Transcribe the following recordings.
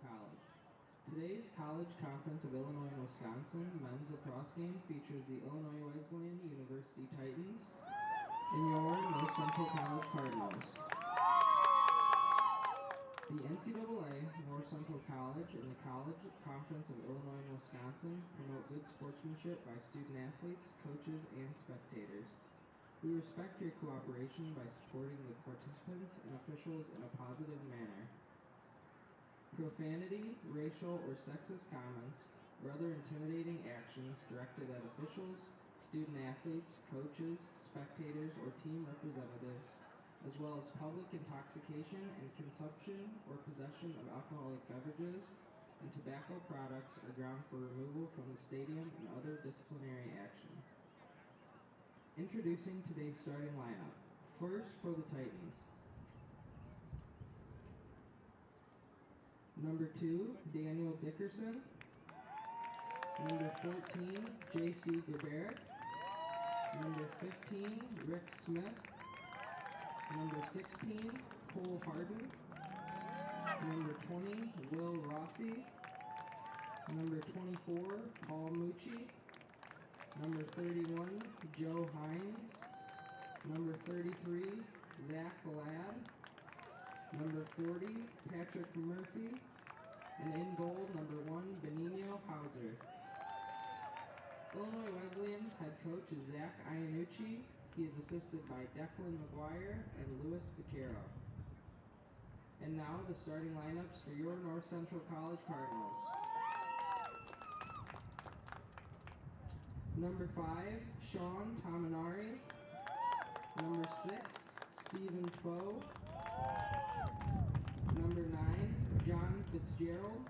College. Today's College Conference of Illinois and Wisconsin men's lacrosse game features the Illinois Wesleyan University Titans and your North Central College Cardinals. The NCAA, North Central College, and the College Conference of Illinois and Wisconsin promote good sportsmanship by student athletes, coaches, and spectators. We respect your cooperation by supporting the participants and officials in a positive manner. Profanity, racial, or sexist comments, or other intimidating actions directed at officials, student athletes, coaches, spectators, or team representatives, as well as public intoxication and consumption or possession of alcoholic beverages and tobacco products are ground for removal from the stadium and other disciplinary action. Introducing today's starting lineup. First, for the Titans. Number 2, Daniel Dickerson. Number 14, J.C. Gerberick. Number 15, Rick Smith. Number 16, Cole Harden. Number 20, Will Rossi. Number 24, Paul Mucci. Number 31, Joe Hines. Number 33, Zach Ladd. Number 40, Patrick Murphy. And in goal, number 1, Benigno Hauser. Illinois Wesleyan's head coach is Zach Iannucci. He is assisted by Declan McGuire and Louis Vaquero. And now the starting lineups for your North Central College Cardinals. Number 5, Sean Tominari. Number 6, Stephen Foe. Number 9, John Fitzgerald.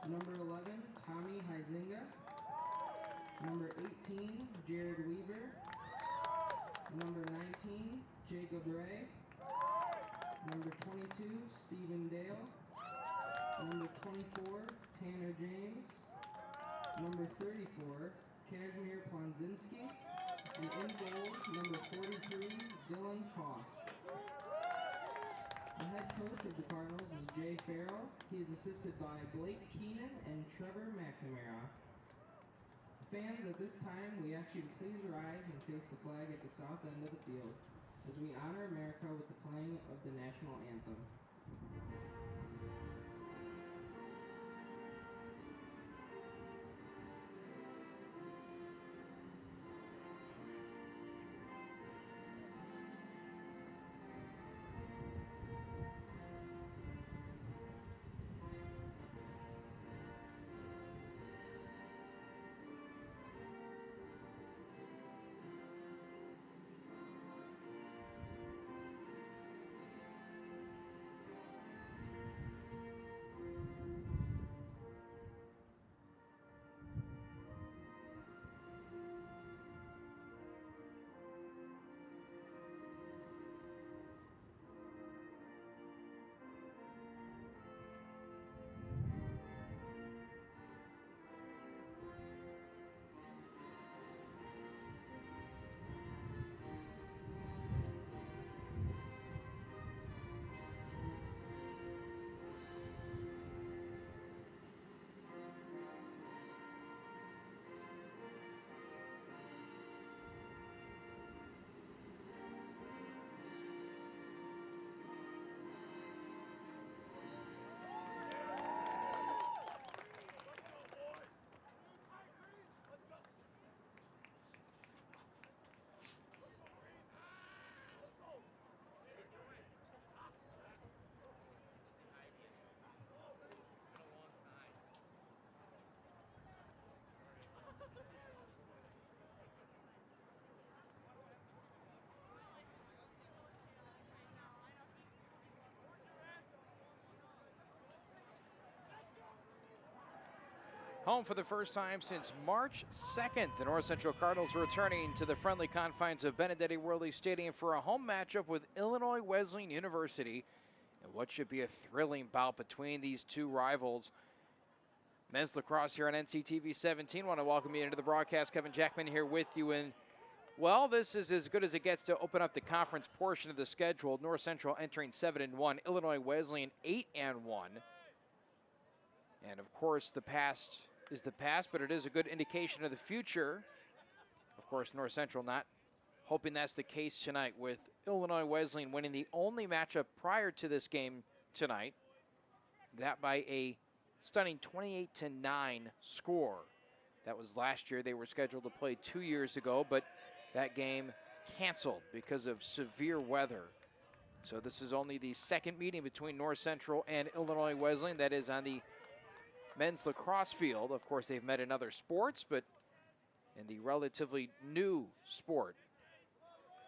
Number 11, Tommy Huizinga. Number 18, Jared Weaver. Number 19, Jacob Ray. Number 22, Stephen Dale. Number 24, Tanner James. Number 34, Kazimir Plonzinski. And in goal, number 43, Dylan Koss. The head coach of the Cardinals is Jay Farrell. He is assisted by Blake Keenan and Trevor McNamara. Fans, at this time, we ask you to please rise and face the flag at the south end of the field as we honor America with the playing of the national anthem. Home for the first time since March 2nd, the North Central Cardinals returning to the friendly confines of Benedetti Worley Stadium for a home matchup with Illinois Wesleyan University and what should be a thrilling bout between these two rivals. Men's lacrosse here on NCTV 17. Want to welcome you into the broadcast. Kevin Jackman here with you. And, well, this is as good as it gets to open up the conference portion of the schedule. North Central entering 7-1, Illinois Wesleyan 8-1. And of course, the past is the past, but it is a good indication of the future. Of course, North Central not hoping that's the case tonight, with Illinois Wesleyan winning the only matchup prior to this game tonight. That by a stunning 28-9 score. That was last year. They were scheduled to play 2 years ago, but that game canceled because of severe weather. So this is only the second meeting between North Central and Illinois Wesleyan. That is on the men's lacrosse field. Of course, they've met in other sports, but in the relatively new sport,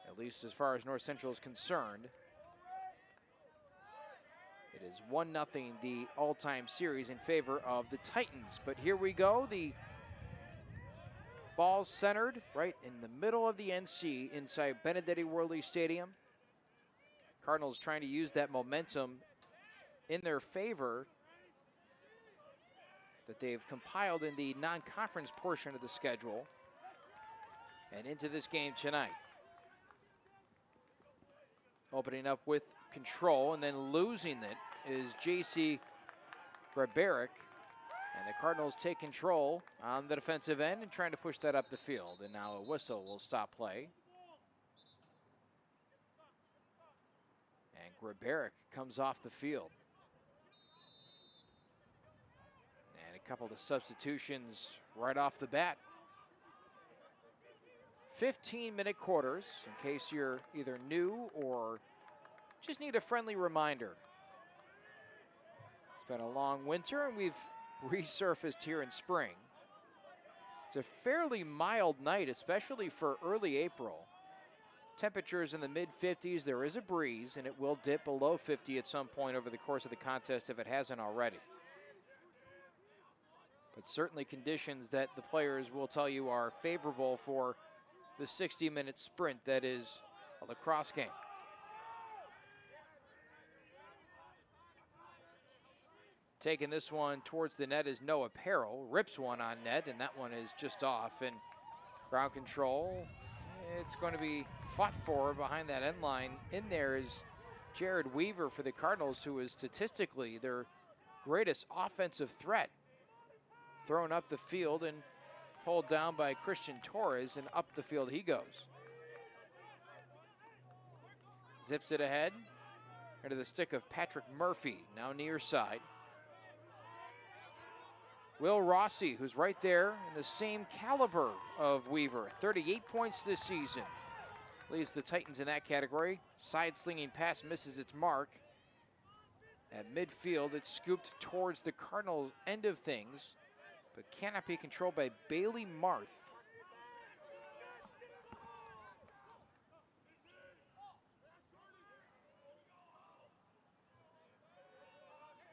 at least as far as North Central is concerned, it is 1-0 the all-time series in favor of the Titans. But here we go. The ball's centered right in the middle of the NC inside Benedetti Worley Stadium. Cardinals trying to use that momentum in their favor that they've compiled in the non-conference portion of the schedule and into this game tonight. Opening up with control and then losing it is J.C. Grabaric. And the Cardinals take control on the defensive end and trying to push that up the field. And now a whistle will stop play. And Grabaric comes off the field. And a couple of substitutions right off the bat. 15-minute quarters, in case you're either new or just need a friendly reminder. It's been a long winter, and we've resurfaced here in spring. It's a fairly mild night, especially for early April. Temperatures in the mid-50s. There is a breeze, and it will dip below 50 at some point over the course of the contest if it hasn't already. But certainly conditions that the players will tell you are favorable for the 60-minute sprint that is a lacrosse game. Taking this one towards the net is Noah Perrell. Rips one on net, and that one is just off. And ground control, it's going to be fought for behind that end line. In there is Jared Weaver for the Cardinals, who is statistically their greatest offensive threat. Thrown up the field and pulled down by Christian Torres, and up the field he goes. Zips it ahead into the stick of Patrick Murphy, now near side. Will Rossi, who's right there in the same caliber of Weaver, 38 points this season. Leads the Titans in that category. Side-slinging pass misses its mark. At midfield, it's scooped towards the Cardinals' end of things, but cannot be controlled by Bailey Marth.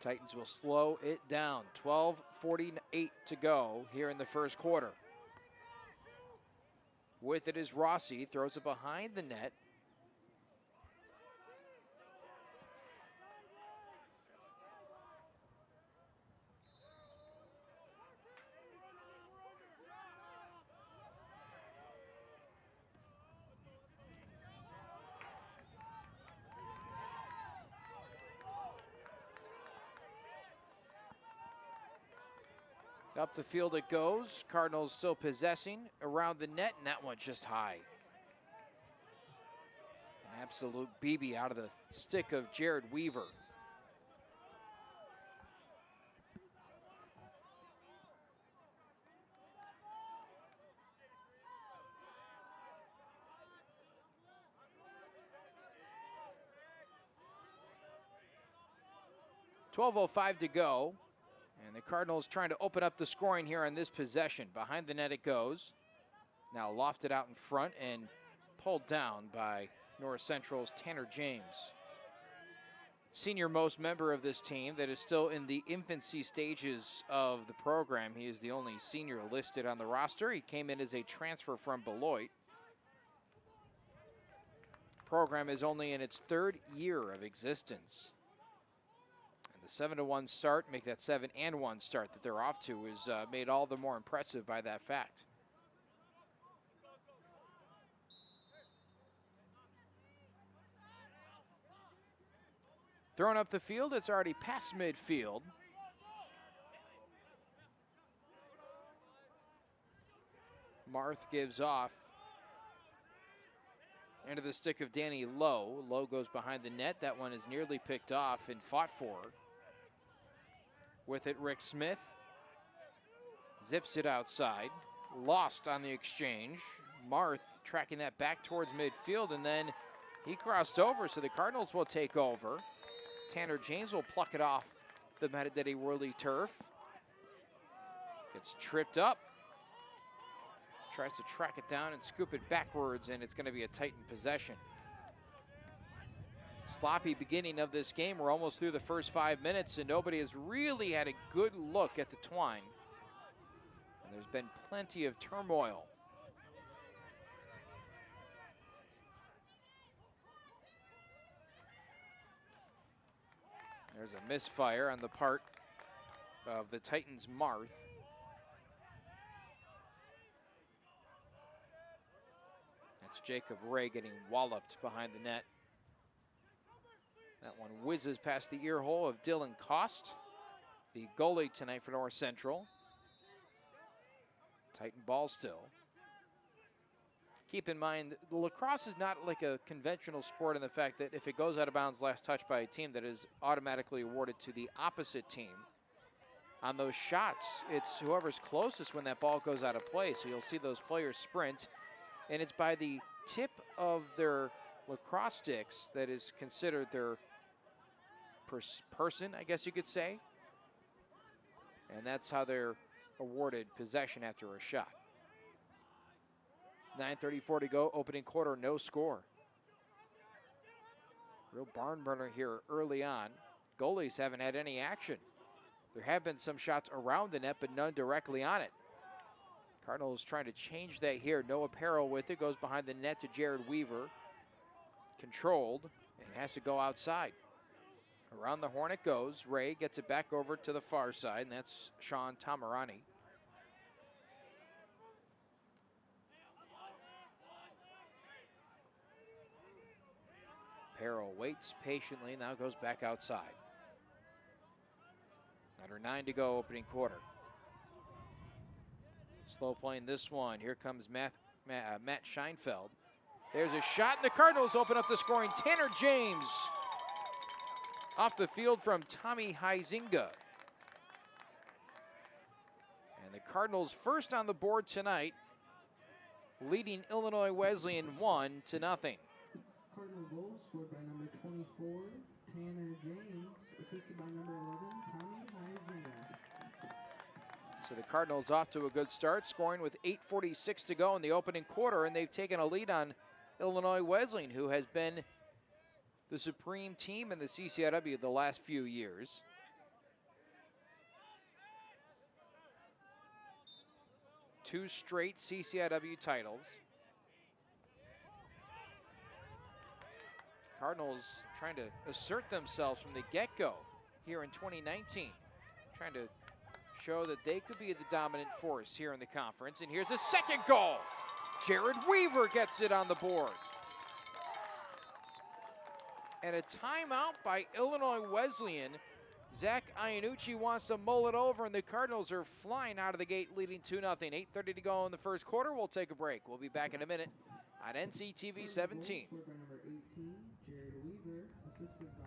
Titans will slow it down. 12:48 to go here in the first quarter. With it is Rossi, throws it behind the net. Up the field it goes. Cardinals still possessing around the net, and that one's just high. An absolute BB out of the stick of Jared Weaver. .12:05 to go. And the Cardinals trying to open up the scoring here on this possession. Behind the net it goes. Now lofted out in front and pulled down by North Central's Tanner James. Senior-most member of this team that is still in the infancy stages of the program. He is the only senior listed on the roster. He came in as a transfer from Beloit. The program is only in its third year of existence. The 7-1 start, make that 7-1 start that they're off to, is made all the more impressive by that fact. Thrown up the field, it's already past midfield. Marth gives off into the stick of Danny Lowe. Lowe goes behind the net. That one is nearly picked off and fought for. With it, Rick Smith zips it outside. Lost on the exchange. Marth tracking that back towards midfield, and then he crossed over, so the Cardinals will take over. Tanner James will pluck it off the Benedetti Worley turf. Gets tripped up. Tries to track it down and scoop it backwards, and it's going to be a Titan possession. Sloppy beginning of this game. We're almost through the first 5 minutes, and nobody has really had a good look at the twine. And there's been plenty of turmoil. There's a misfire on the part of the Titans' Marth. That's Jacob Ray getting walloped behind the net. That one whizzes past the ear hole of Dylan Cost, the goalie tonight for North Central. Titan ball still. Keep in mind, the lacrosse is not like a conventional sport in the fact that if it goes out of bounds last touch by a team, that is automatically awarded to the opposite team. On those shots, it's whoever's closest when that ball goes out of play. So you'll see those players sprint, and it's by the tip of their lacrosse sticks that is considered their person, I guess you could say. And that's how they're awarded possession after a shot. 9:34 to go, opening quarter, no score. Real barn burner here early on. Goalies haven't had any action. There have been some shots around the net, but none directly on it. Cardinals trying to change that here. No apparel with it, goes behind the net to Jared Weaver. Controlled, and has to go outside. Around the horn it goes. Ray gets it back over to the far side, and that's Sean Tamarani. Peril waits patiently, now goes back outside. Under 9 to go, opening quarter. Slow playing this one. Here comes Matt Scheinfeld. There's a shot, and the Cardinals open up the scoring. Tanner James off the field from Tommy Huizinga. And the Cardinals first on the board tonight, leading Illinois Wesleyan 1-0. Cardinal goal scored by number 24, Tanner James, assisted by number 11, Tommy Huizinga. So the Cardinals off to a good start, scoring with 8:46 to go in the opening quarter, and they've taken a lead on Illinois Wesleyan, who has been the supreme team in the CCIW the last few years. Two straight CCIW titles. Cardinals trying to assert themselves from the get-go here in 2019. Trying to show that they could be the dominant force here in the conference. And here's a second goal. Jared Weaver gets it on the board. And a timeout by Illinois Wesleyan. Zach Iannucci wants to mull it over, and the Cardinals are flying out of the gate, leading 2-0. 8:30 to go in the first quarter. We'll take a break. We'll be back in a minute on NCTV 17. Scored by number 18, Jared Weaver, assisted by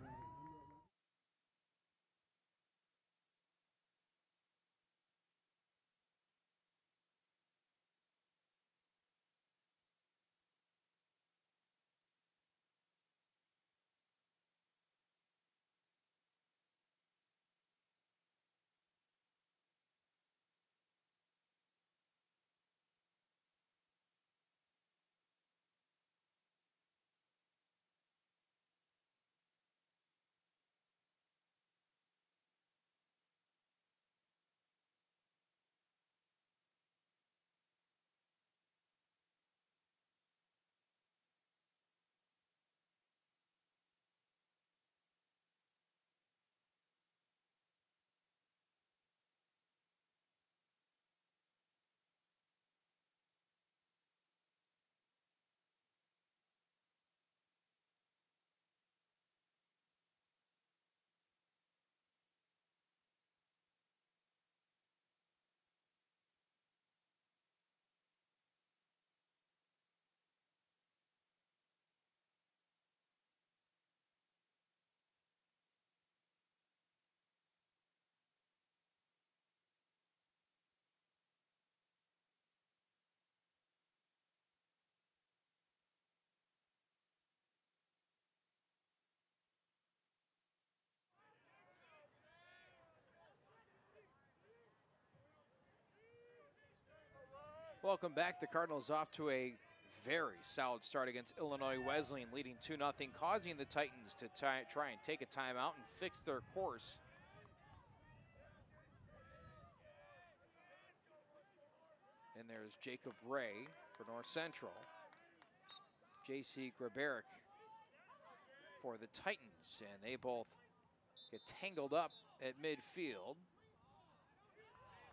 Welcome back. The Cardinals off to a very solid start against Illinois Wesleyan, leading 2-0, causing the Titans to try and take a timeout and fix their course. And there's Jacob Ray for North Central. J.C. Grabaric for the Titans, and they both get tangled up at midfield.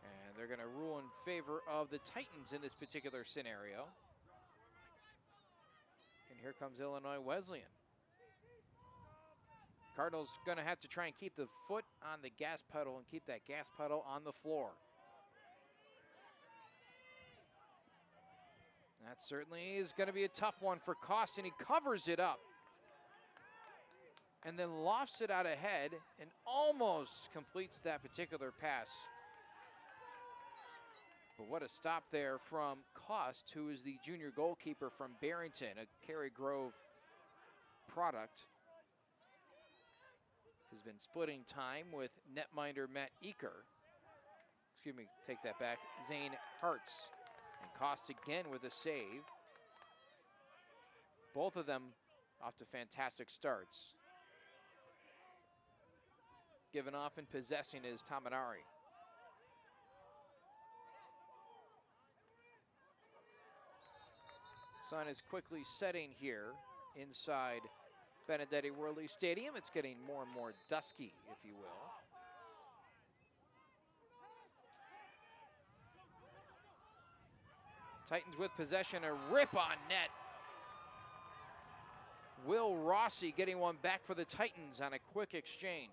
And they're going to rule in favor of the Titans in this particular scenario. And here comes Illinois Wesleyan. Cardinals going to have to try and keep the foot on the gas pedal and keep that gas pedal on the floor. That certainly is going to be a tough one for Cost, and he covers it up. And then lofts it out ahead and almost completes that particular pass. But what a stop there from Cost, who is the junior goalkeeper from Barrington, a Cary Grove product. Has been splitting time with netminder Matt Eaker. Excuse me, take that back, Zane Hartz. And Cost again with a save. Both of them off to fantastic starts. Given off and possessing is Tamanari. Sun is quickly setting here inside Benedetti Worley Stadium. It's getting more and more dusky, if you will. Titans with possession, a rip on net. Will Rossi getting one back for the Titans on a quick exchange.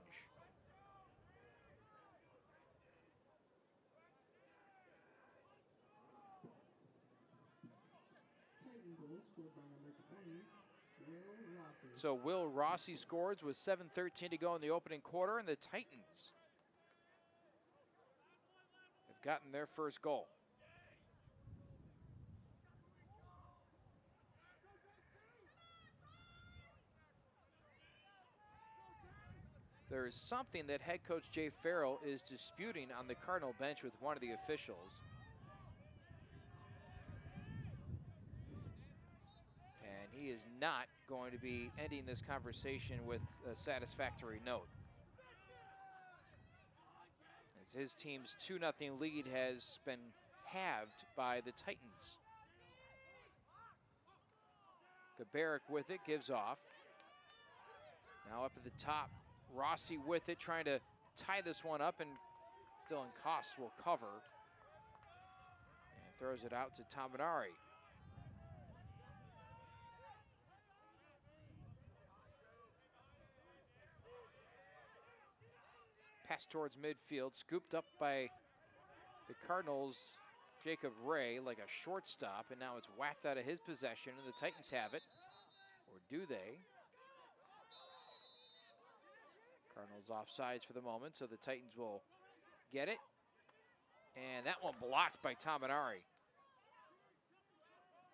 So Will Rossi scores with 7:13 to go in the opening quarter, and the Titans have gotten their first goal. There is something that head coach Jay Farrell is disputing on the Cardinal bench with one of the officials. And he is not going to be ending this conversation with a satisfactory note, as his team's 2-0 lead has been halved by the Titans. Grabaric with it, gives off. Now up at the top, Rossi with it, trying to tie this one up, and Dylan Cost will cover and throws it out to Tamanari. Pass towards midfield, scooped up by the Cardinals' Jacob Ray like a shortstop, and now it's whacked out of his possession, and the Titans have it. Or do they? Cardinals offsides for the moment, so the Titans will get it. And that one blocked by Tamanari.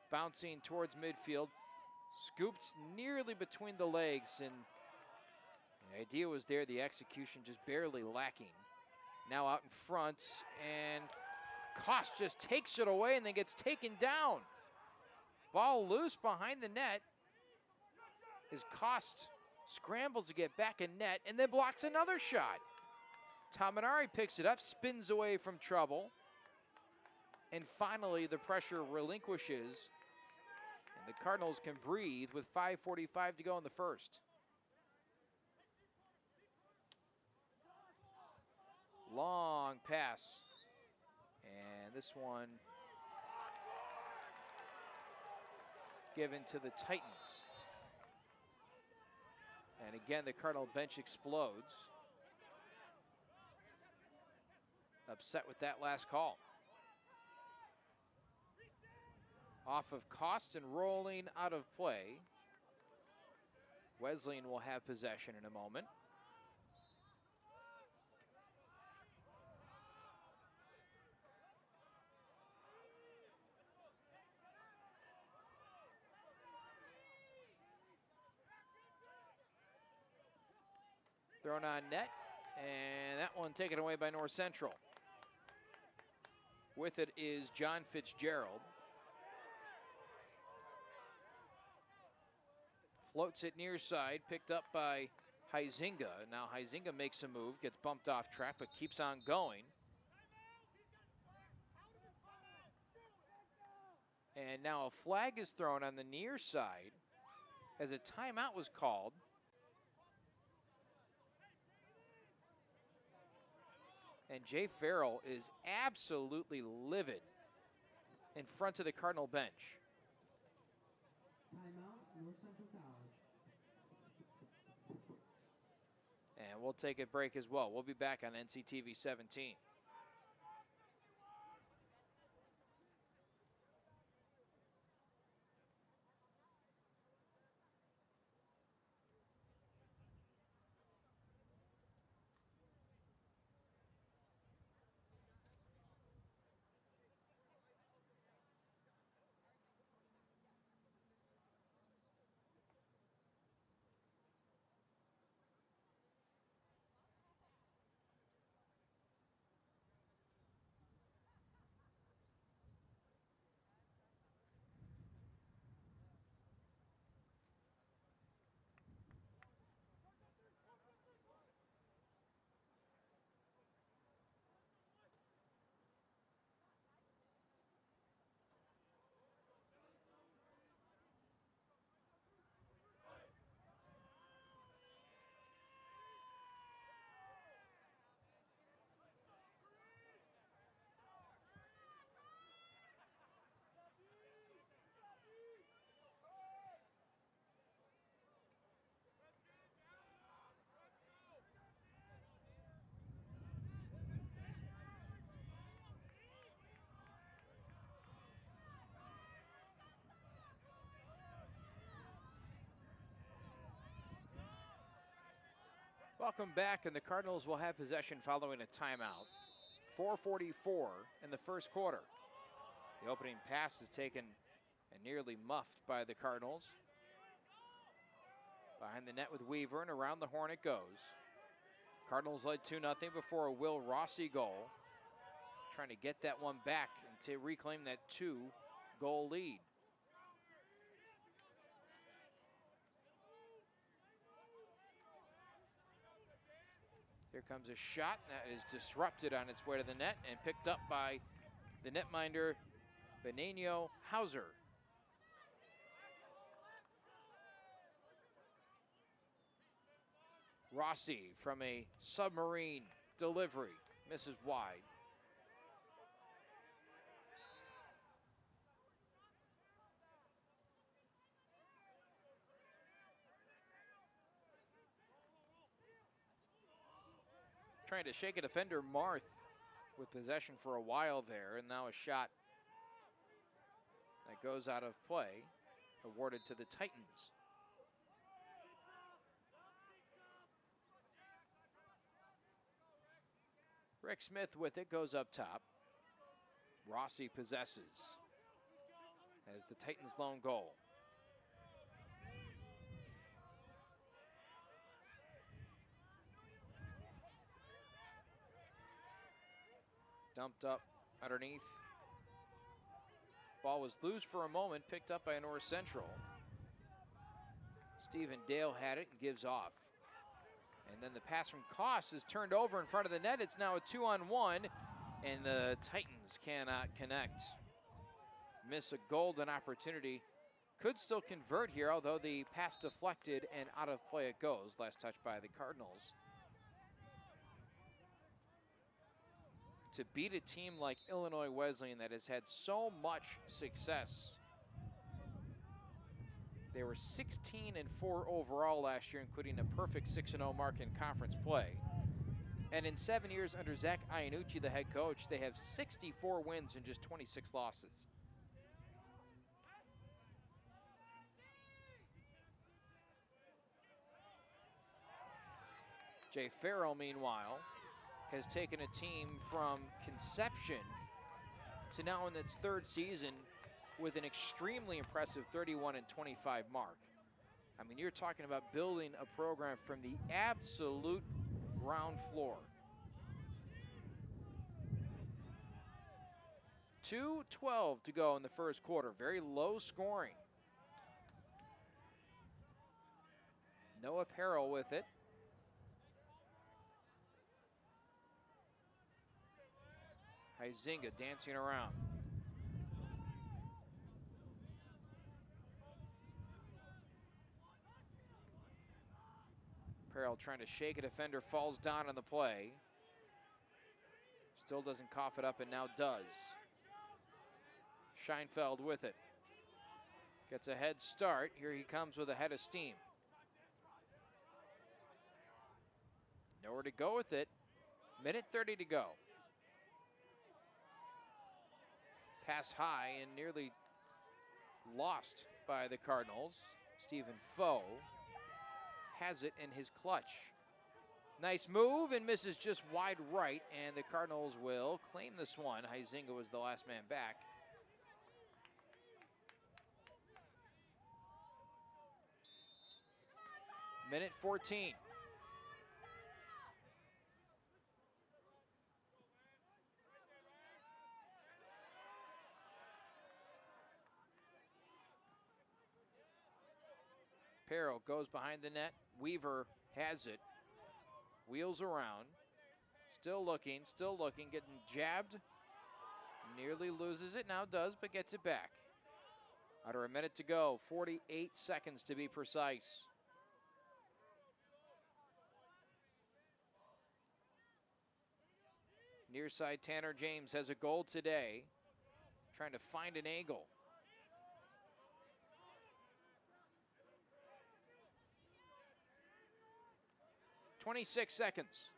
Bouncing towards midfield, scooped nearly between the legs, and the idea was there, the execution just barely lacking. Now out in front, and Cost just takes it away and then gets taken down. Ball loose behind the net as Cost scrambles to get back in net and then blocks another shot. Tamanari picks it up, spins away from trouble, and finally the pressure relinquishes, and the Cardinals can breathe with 5:45 to go in the first. Long pass, and this one given to the Titans. And again, the Cardinal bench explodes. Upset with that last call. Off of Cost and rolling out of play. Wesleyan will have possession in a moment. Thrown on net, and that one taken away by North Central. With it is John Fitzgerald. Floats it near side, picked up by Huizinga. Now Huizinga makes a move, gets bumped off track, but keeps on going. And now a flag is thrown on the near side as a timeout was called. And Jay Farrell is absolutely livid in front of the Cardinal bench. Timeout, North Central College. And we'll take a break as well. We'll be back on NCTV 17. Welcome back, and the Cardinals will have possession following a timeout. 4:44 in the first quarter. The opening pass is taken and nearly muffed by the Cardinals. Behind the net with Weaver, and around the horn it goes. Cardinals led 2-0 before a Will Rossi goal. Trying to get that one back and to reclaim that 2-goal lead. Here comes a shot that is disrupted on its way to the net and picked up by the netminder, Benigno Hauser. Rossi from a submarine delivery, misses wide. Trying to shake a defender, Marth, with possession for a while there, and now a shot that goes out of play, awarded to the Titans. Rick Smith with it, goes up top. Rossi possesses as the Titans' lone goal. Dumped up underneath. Ball was loose for a moment, picked up by North Central. Stephen Dale had it and gives off. And then the pass from Koss is turned over in front of the net. It's now a 2-on-1, and the Titans cannot connect. Miss a golden opportunity. Could still convert here, although the pass deflected and out of play it goes. Last touch by the Cardinals. To beat a team like Illinois Wesleyan that has had so much success. They were 16-4 overall last year, including a perfect 6-0 mark in conference play. And in 7 years under Zach Iannucci, the head coach, they have 64 wins and just 26 losses. Jay Farrell, meanwhile, has taken a team from conception to now in its third season with an extremely impressive 31-25 mark. I mean, you're talking about building a program from the absolute ground floor. 2:12 to go in the first quarter. Very low scoring. No apparel with it. Huizinga dancing around. Apparel trying to shake a defender, falls down on the play. Still doesn't cough it up and now does. Scheinfeld with it. Gets a head start. Here he comes with a head of steam. Nowhere to go with it. Minute 30 to go. Pass high and nearly lost by the Cardinals. Stephen Foe has it in his clutch. Nice move and misses just wide right, and the Cardinals will claim this one. Huizinga was the last man back. Minute 14. Perro goes behind the net. Weaver has it. Wheels around. Still looking, getting jabbed. Nearly loses it, now does, but gets it back. Under a minute to go, 48 seconds to be precise. Near side, Tanner James has a goal today. Trying to find an angle. 26 seconds.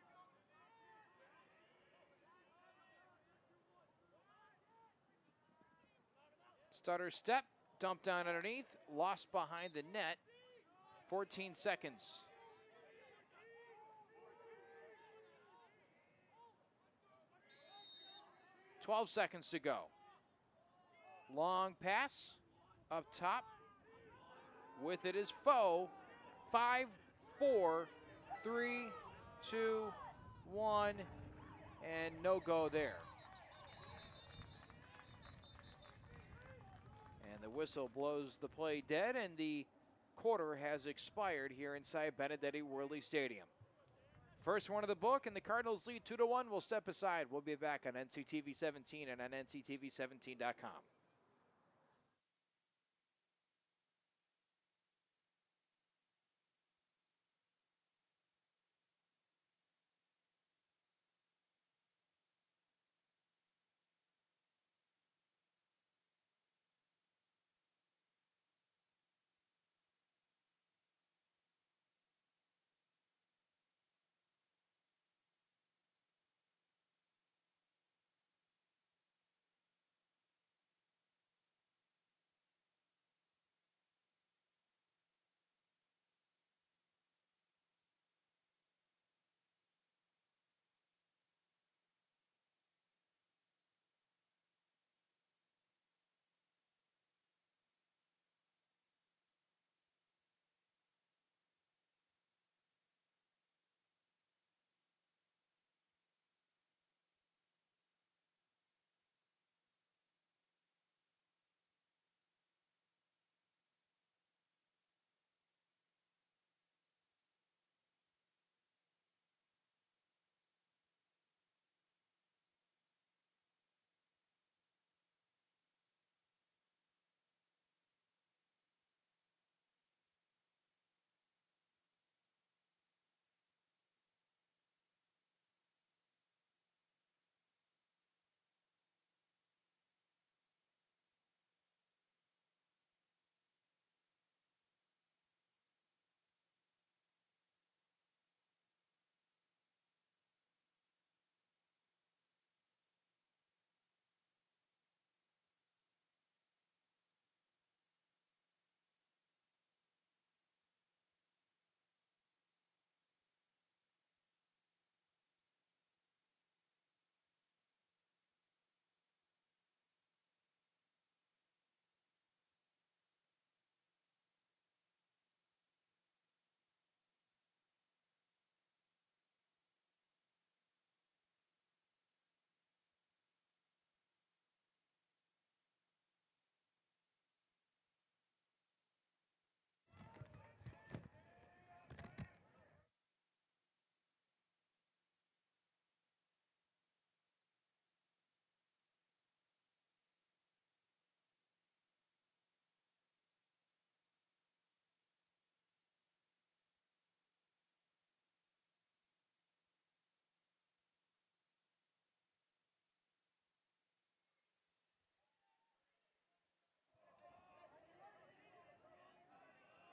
Stutter step, dumped down underneath, lost behind the net. 14 seconds. $12 seconds to go. Long pass up top. With it is Foe. 5, 4, 3, 2, 1, and no go there. And the whistle blows the play dead, and the quarter has expired here inside Benedetti Worley Stadium. First one of the book, and the Cardinals lead 2-1. We'll step aside. We'll be back on NCTV 17 and on NCTV17.com.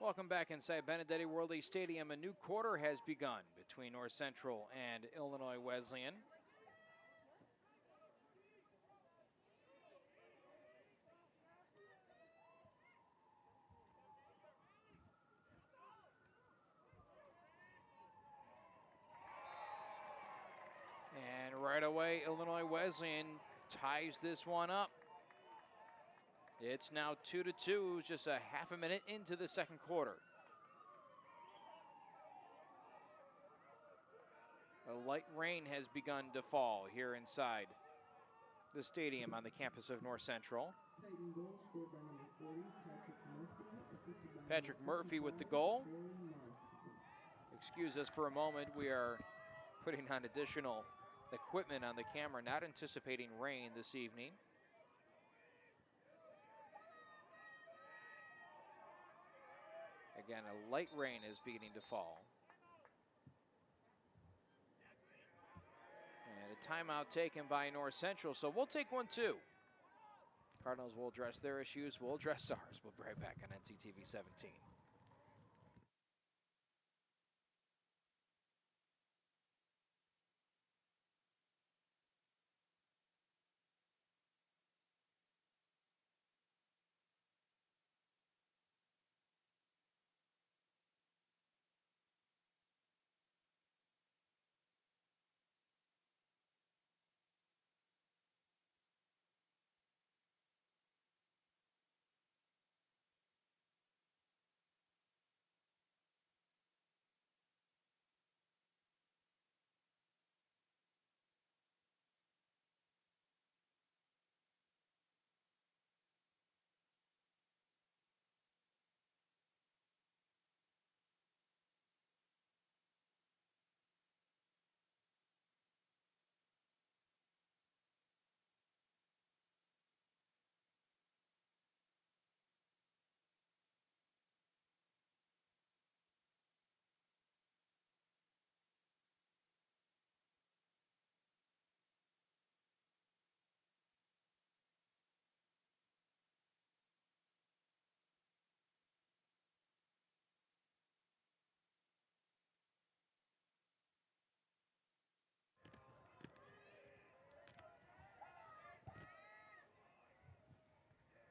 Welcome back inside Benedetti Worley Stadium. A new quarter has begun between North Central and Illinois Wesleyan. And right away, Illinois Wesleyan ties this one up. It's now 2-2, just a half a minute into the second quarter. A light rain has begun to fall here inside the stadium on the campus of North Central. Patrick Murphy with the goal. Excuse us for a moment. We are putting on additional equipment on the camera, not anticipating rain this evening. Again, a light rain is beginning to fall. And a timeout taken by North Central, so we'll take one too. Cardinals will address their issues, we'll address ours. We'll be right back on NCTV 17.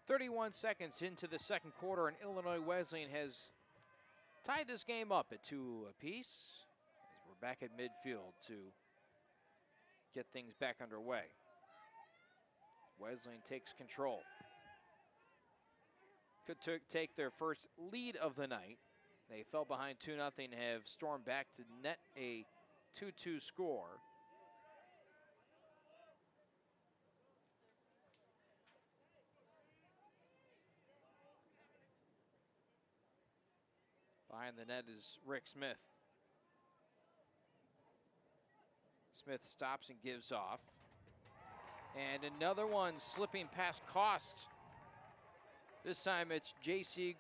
"31 seconds into the second quarter, and Illinois Wesleyan has tied this game up at 2 apiece as we're back at midfield to get things back underway. Wesleyan takes control. Could take their first lead of the night. They fell behind 2-0, have stormed back to net a 2-2 score. Behind the net is Rick Smith. Smith stops and gives off. And another one slipping past Cost. This time it's J.C.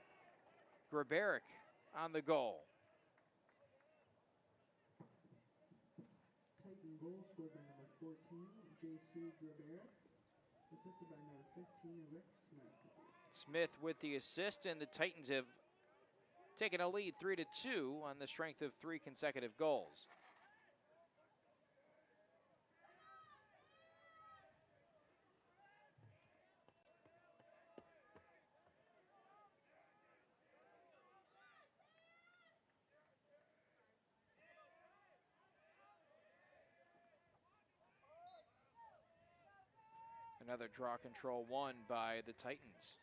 Grabaric on the goal. Titan goal scored by number 14, J.C. Grabaric, assisted by number 15, Rick Smith. Smith with the assist, and the Titans have taken a lead 3-2 on the strength of 3 consecutive goals. Another draw control won by the Titans.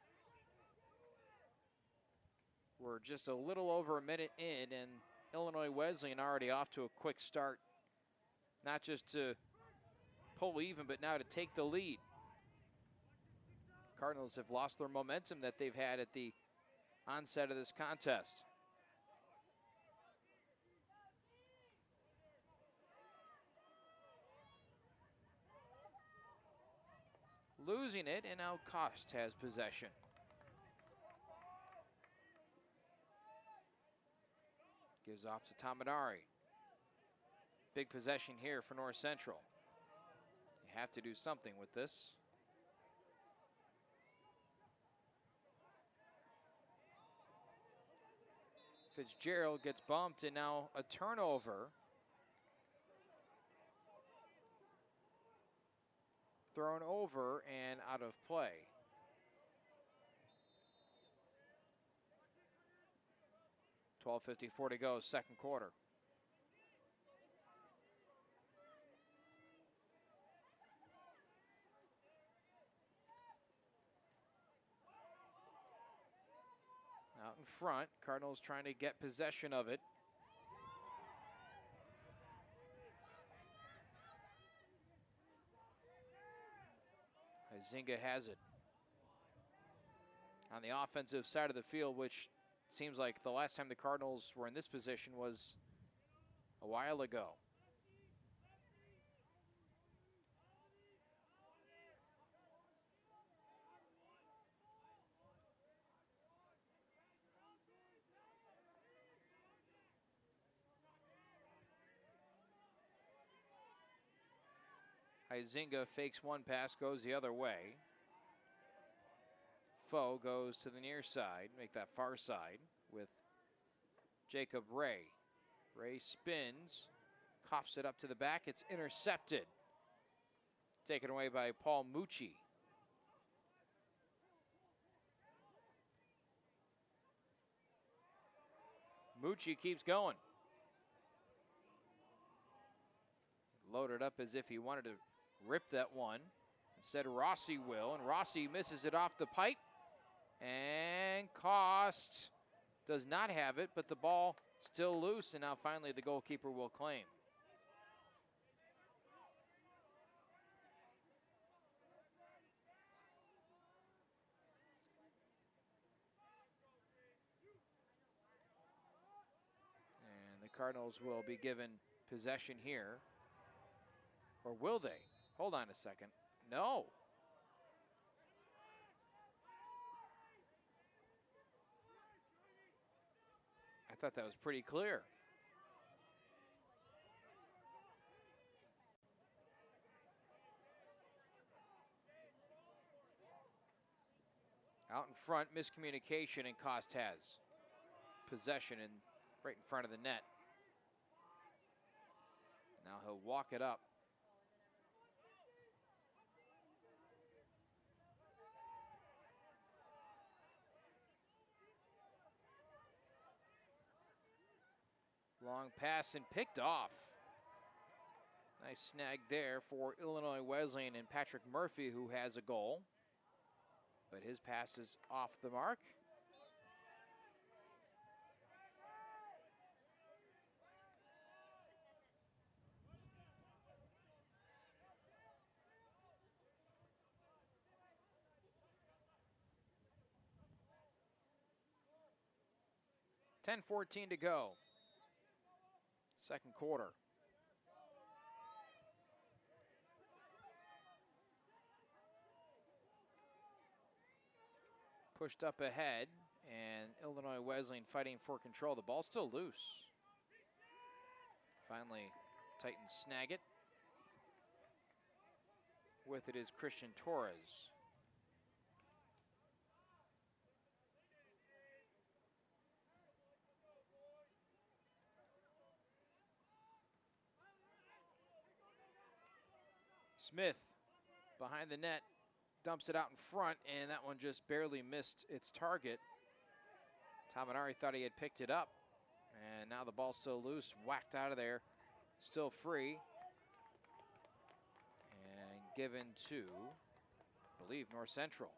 We're just a little over a minute in, and Illinois Wesleyan already off to a quick start. Not just to pull even, but now to take the lead. Cardinals have lost their momentum that they've had at the onset of this contest. Losing it, and now Cost has possession. Gives off to Tamanari. Big possession here for North Central. You have to do something with this. Fitzgerald gets bumped, and now a turnover. Thrown over and out of play. .12:54 to go, second quarter. Out in front, Cardinals trying to get possession of it. Zinga has it. On the offensive side of the field, which seems like the last time the Cardinals were in this position was a while ago. Huizinga fakes one pass, goes the other way. Foe goes to the near side, make that far side with Jacob Ray. Ray spins, coughs it up to the back. It's intercepted. Taken away by Paul Mucci. Mucci keeps going. Loaded up as if he wanted to rip that one. Instead, Rossi will, and Rossi misses it off the pipe. And Cost does not have it, but the ball still loose, and now finally the goalkeeper will claim. And the Cardinals will be given possession here. Or will they? Hold on a second. No. I thought that was pretty clear. Out in front, miscommunication, and Cost has possession and right in front of the net. Now he'll walk it up. Long pass and picked off. Nice snag there for Illinois Wesleyan and Patrick Murphy, who has a goal. But his pass is off the mark. .10:14 to go. Second quarter. Pushed up ahead, and Illinois Wesleyan fighting for control. The ball's still loose. Finally, Titans snag it. With it is Christian Torres. Smith behind the net, dumps it out in front, and that one just barely missed its target. Tamanari thought he had picked it up, and now the ball's still loose, whacked out of there, still free, and given to, I believe, North Central.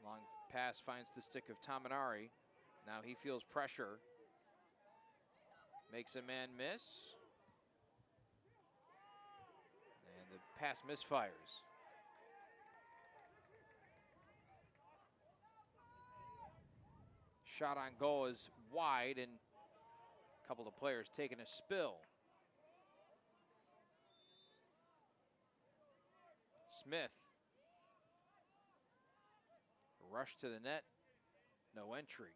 Long pass finds the stick of Tamanari. Now he feels pressure. Makes a man miss. And the pass misfires. Shot on goal is wide, and a couple of players taking a spill. Smith. Rush to the net. No entry.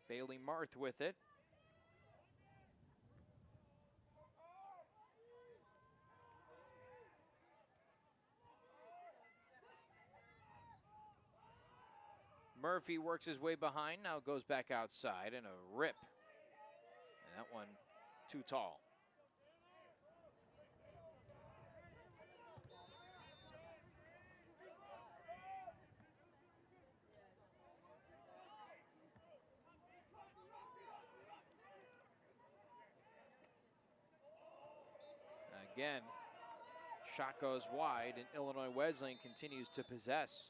Bailey Marth with it. Murphy works his way behind, now goes back outside, and a rip. And that one too tall. Again, shot goes wide, and Illinois Wesleyan continues to possess.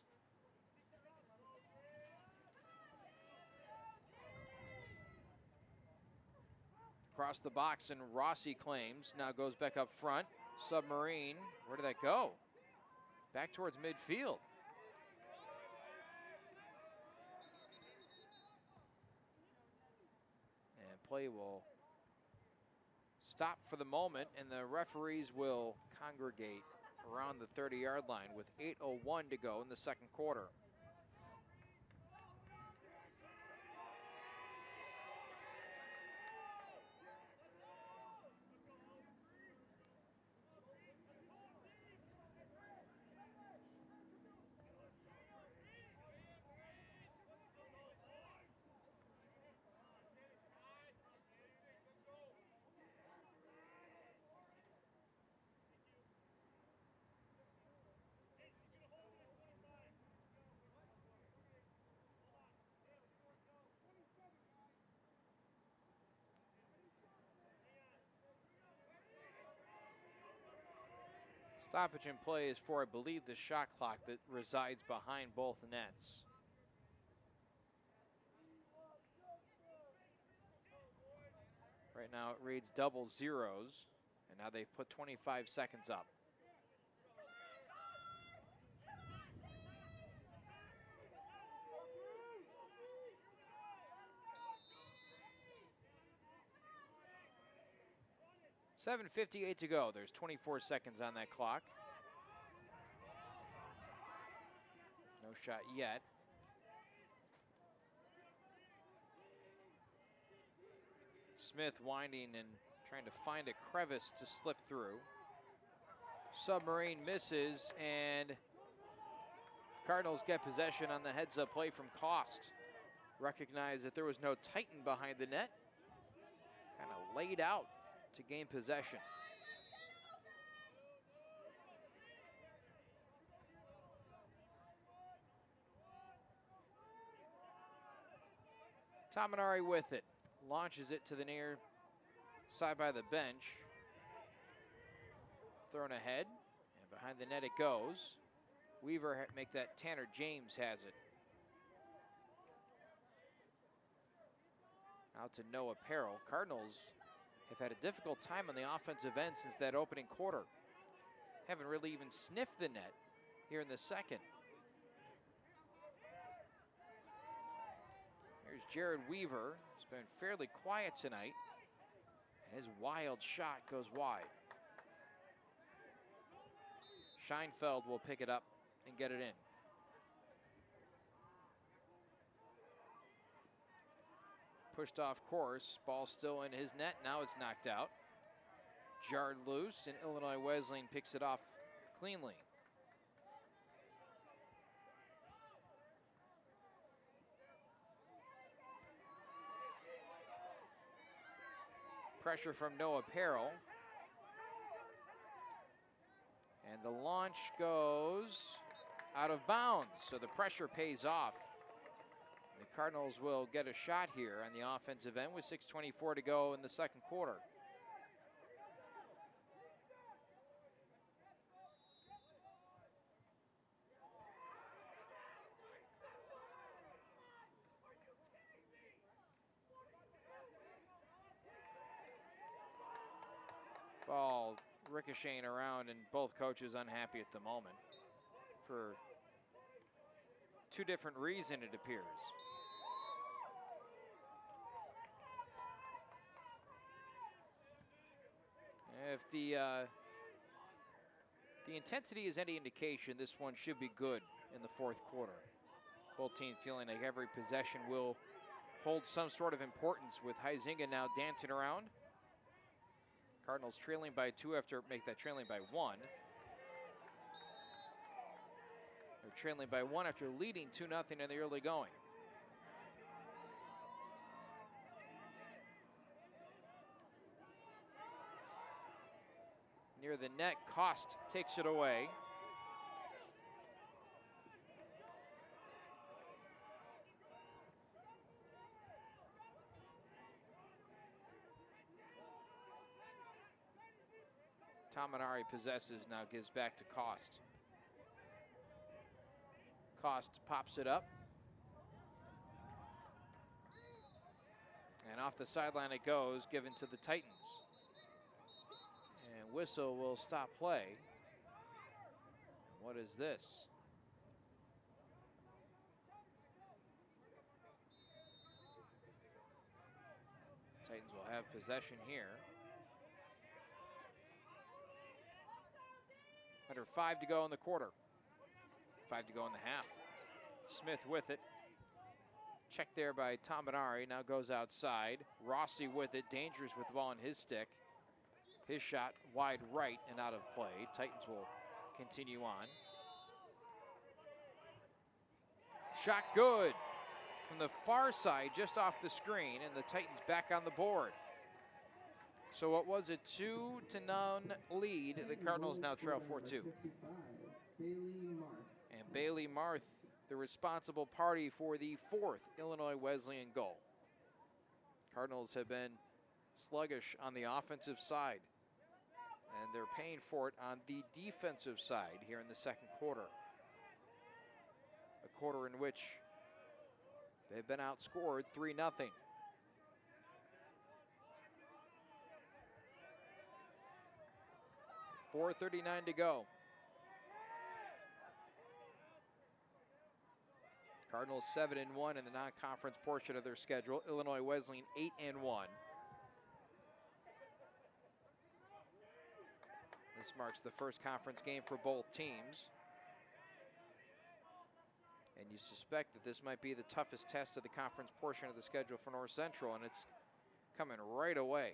Across the box, and Rossi claims, now goes back up front. Submarine, where did that go? Back towards midfield. And play will stop for the moment, and the referees will congregate around the 30-yard line with 8:01 to go in the second quarter. Stoppage in play is for, I believe, the shot clock that resides behind both nets. Right now it reads double zeros, and now they've put 25 seconds up. $7:58 to go. There's 24 seconds on that clock. No shot yet. Smith winding and trying to find a crevice to slip through. Submarine misses, and Cardinals get possession on the heads-up play from Cost. Recognize that there was no Titan behind the net. Kind of laid out to gain possession. Tominari with it. Launches it to the near side by the bench. Thrown ahead, and behind the net it goes. Weaver make that. Tanner James has it. Out to Noah Perrell. Cardinals have had a difficult time on the offensive end since that opening quarter. Haven't really even sniffed the net here in the second. Here's Jared Weaver. He's been fairly quiet tonight. And his wild shot goes wide. Scheinfeld will pick it up and get it in. Pushed off course, ball still in his net, now it's knocked out. Jarred loose, and Illinois Wesleyan picks it off cleanly. Pressure from Noah Perrell. And the launch goes out of bounds, so the pressure pays off. The Cardinals will get a shot here on the offensive end with 6:24 to go in the second quarter. Ball ricocheting around, and both coaches unhappy at the moment for two different reasons, it appears. If the intensity is any indication, this one should be good in the fourth quarter. Both teams feeling like every possession will hold some sort of importance, with Huizinga now dancing around. Cardinals trailing by 2 after make that trailing by 1. They're trailing by 1 after leading 2-0 in the early going. near the net. Cost takes it away. Tominari possesses, now gives back to Cost. Cost pops it up. And off the sideline it goes, given to the Titans. And whistle will stop play. What is this? Titans will have possession here. Under 5 to go in the quarter. 5 to go in the half. Smith with it. Checked there by Tominari, now goes outside. Rossi with it, dangerous with the ball in his stick. His shot wide right and out of play. Titans will continue on. Shot good from the far side, just off the screen, and the Titans back on the board. So what was a 2-0 lead? The Cardinals now trail 4-2. And Bailey Marth, the responsible party for the 4th Illinois Wesleyan goal. Cardinals have been sluggish on the offensive side, and they're paying for it on the defensive side here in the second quarter. A quarter in which they've been outscored 3-0. .439 to go. Cardinals 7-1 in the non-conference portion of their schedule. Illinois Wesleyan 8-1. This marks the first conference game for both teams. And you suspect that this might be the toughest test of the conference portion of the schedule for North Central, and it's coming right away.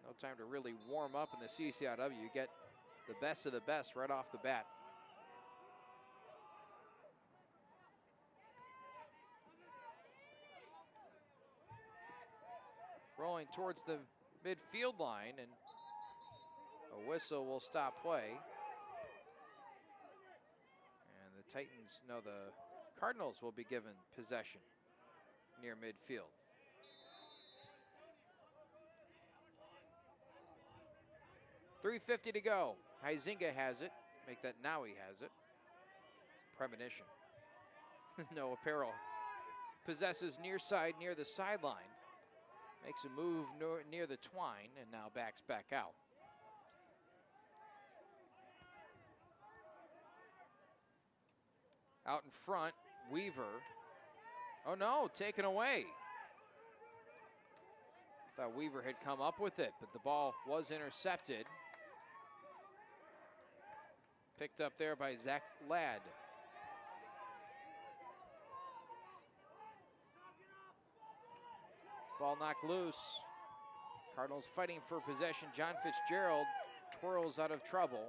No time to really warm up in the CCIW. You get the best of the best right off the bat. Rolling towards the midfield line, and a whistle will stop play. And the Titans, no, the Cardinals will be given possession near midfield. .350 to go. Huizinga has it. Make that now he has it. It's a premonition. No apparel. Possesses near side, near the sideline. Makes a move near the twine and now backs back out. Out in front, Weaver. Oh no, taken away. Thought Weaver had come up with it, but the ball was intercepted. Picked up there by Zach Ladd. Ball knocked loose. Cardinals fighting for possession. John Fitzgerald twirls out of trouble.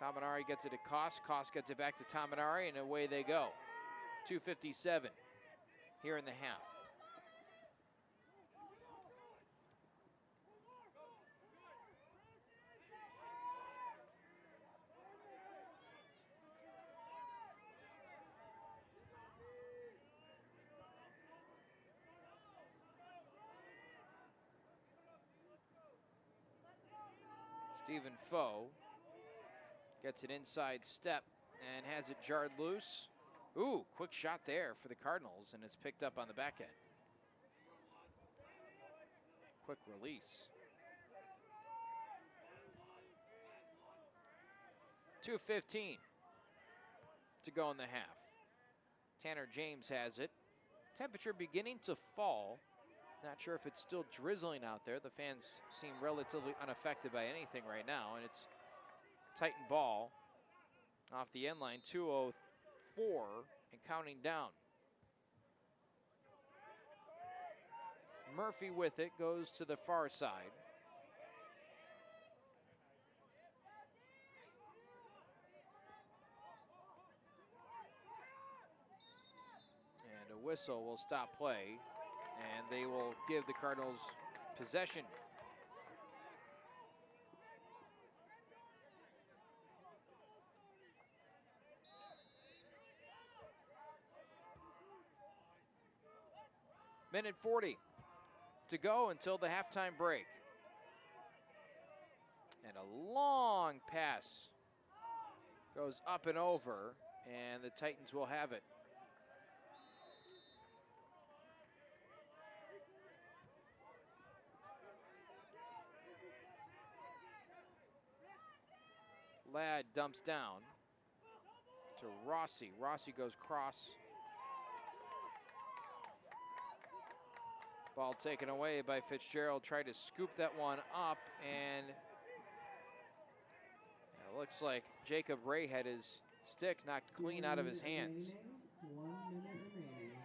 Tominari gets it to Cost. Cost gets it back to Tominari, and away they go. 2:57 here in the half. Stephen Foe gets an inside step and has it jarred loose. Ooh, quick shot there for the Cardinals, and it's picked up on the back end. Quick release. 2:15 to go in the half. Tanner James has it. Temperature beginning to fall. Not sure if it's still drizzling out there. The fans seem relatively unaffected by anything right now, and it's Titan ball off the end line, 2:04 and counting down. Murphy with it goes to the far side. And a whistle will stop play and they will give the Cardinals possession. Minute 40 to go until the halftime break. And a long pass goes up and over, and the Titans will have it. Ladd dumps down to Rossi. Rossi goes cross. Ball taken away by Fitzgerald. Tried to scoop that one up, and it looks like Jacob Ray had his stick knocked clean out of his hands. 1 minute remaining.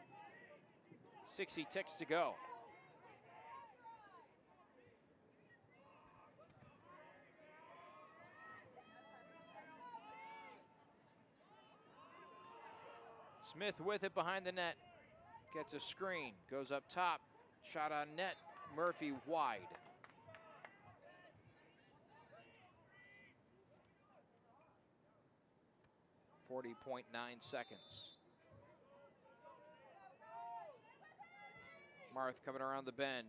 60 ticks to go. Smith with it behind the net. Gets a screen, goes up top. Shot on net, Murphy wide. .9 seconds. Marth coming around the bend.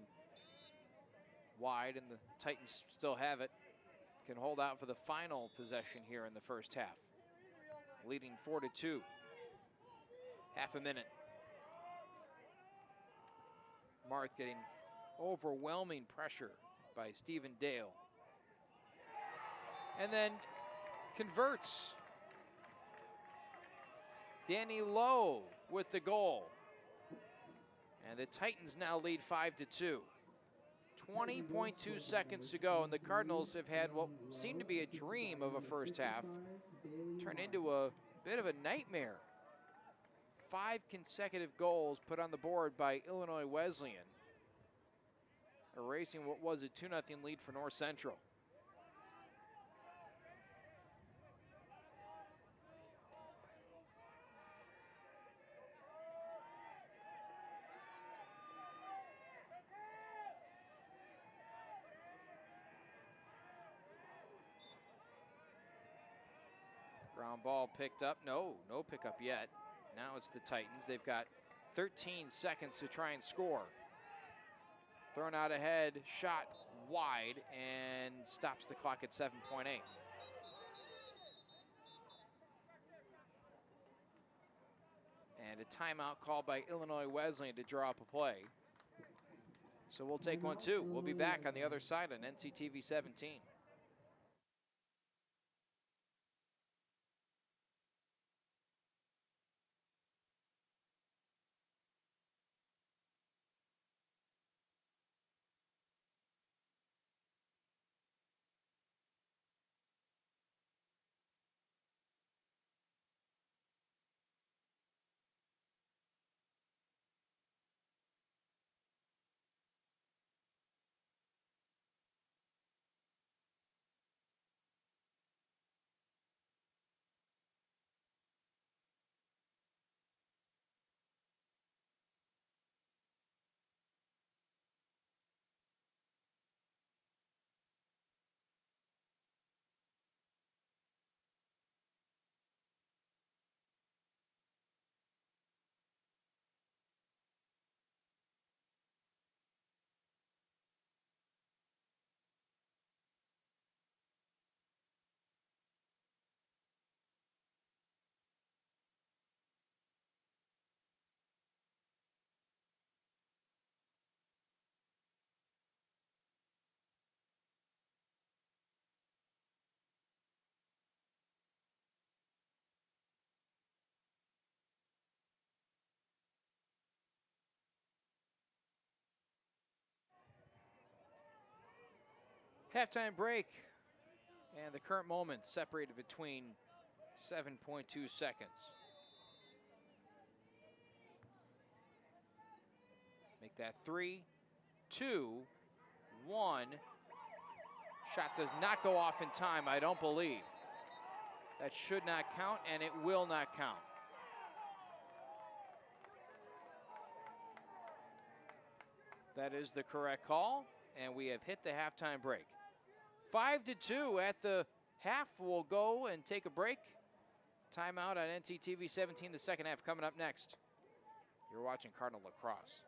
Wide, and the Titans still have it. Can hold out for the final possession here in the first half. Leading 4-2. Half a minute. Marth getting overwhelming pressure by Stephen Dale. And then converts. Danny Lowe with the goal. And the Titans now lead 5-2. 20.2 seconds to go, and the Cardinals have had what seemed to be a dream of a first half turn into a bit of a nightmare. 5 consecutive goals put on the board by Illinois Wesleyan, erasing what was a 2-0 lead for North Central. Ground ball picked up. No pickup yet. Now it's the Titans. They've got 13 seconds to try and score. Thrown out ahead, shot wide, and stops the clock at 7.8. And a timeout called by Illinois Wesleyan to draw up a play. So we'll take one too. We'll be back on the other side on NCTV 17. Halftime break, and the current moment separated between 7.2 seconds. Make that 3, 2, 1. Shot does not go off in time, I don't believe. That should not count, and it will not count. That is the correct call, and we have hit the halftime break. 5-2 at the half. We'll go and take a break. Timeout on NCTV 17, the second half coming up next. You're watching Cardinal Lacrosse.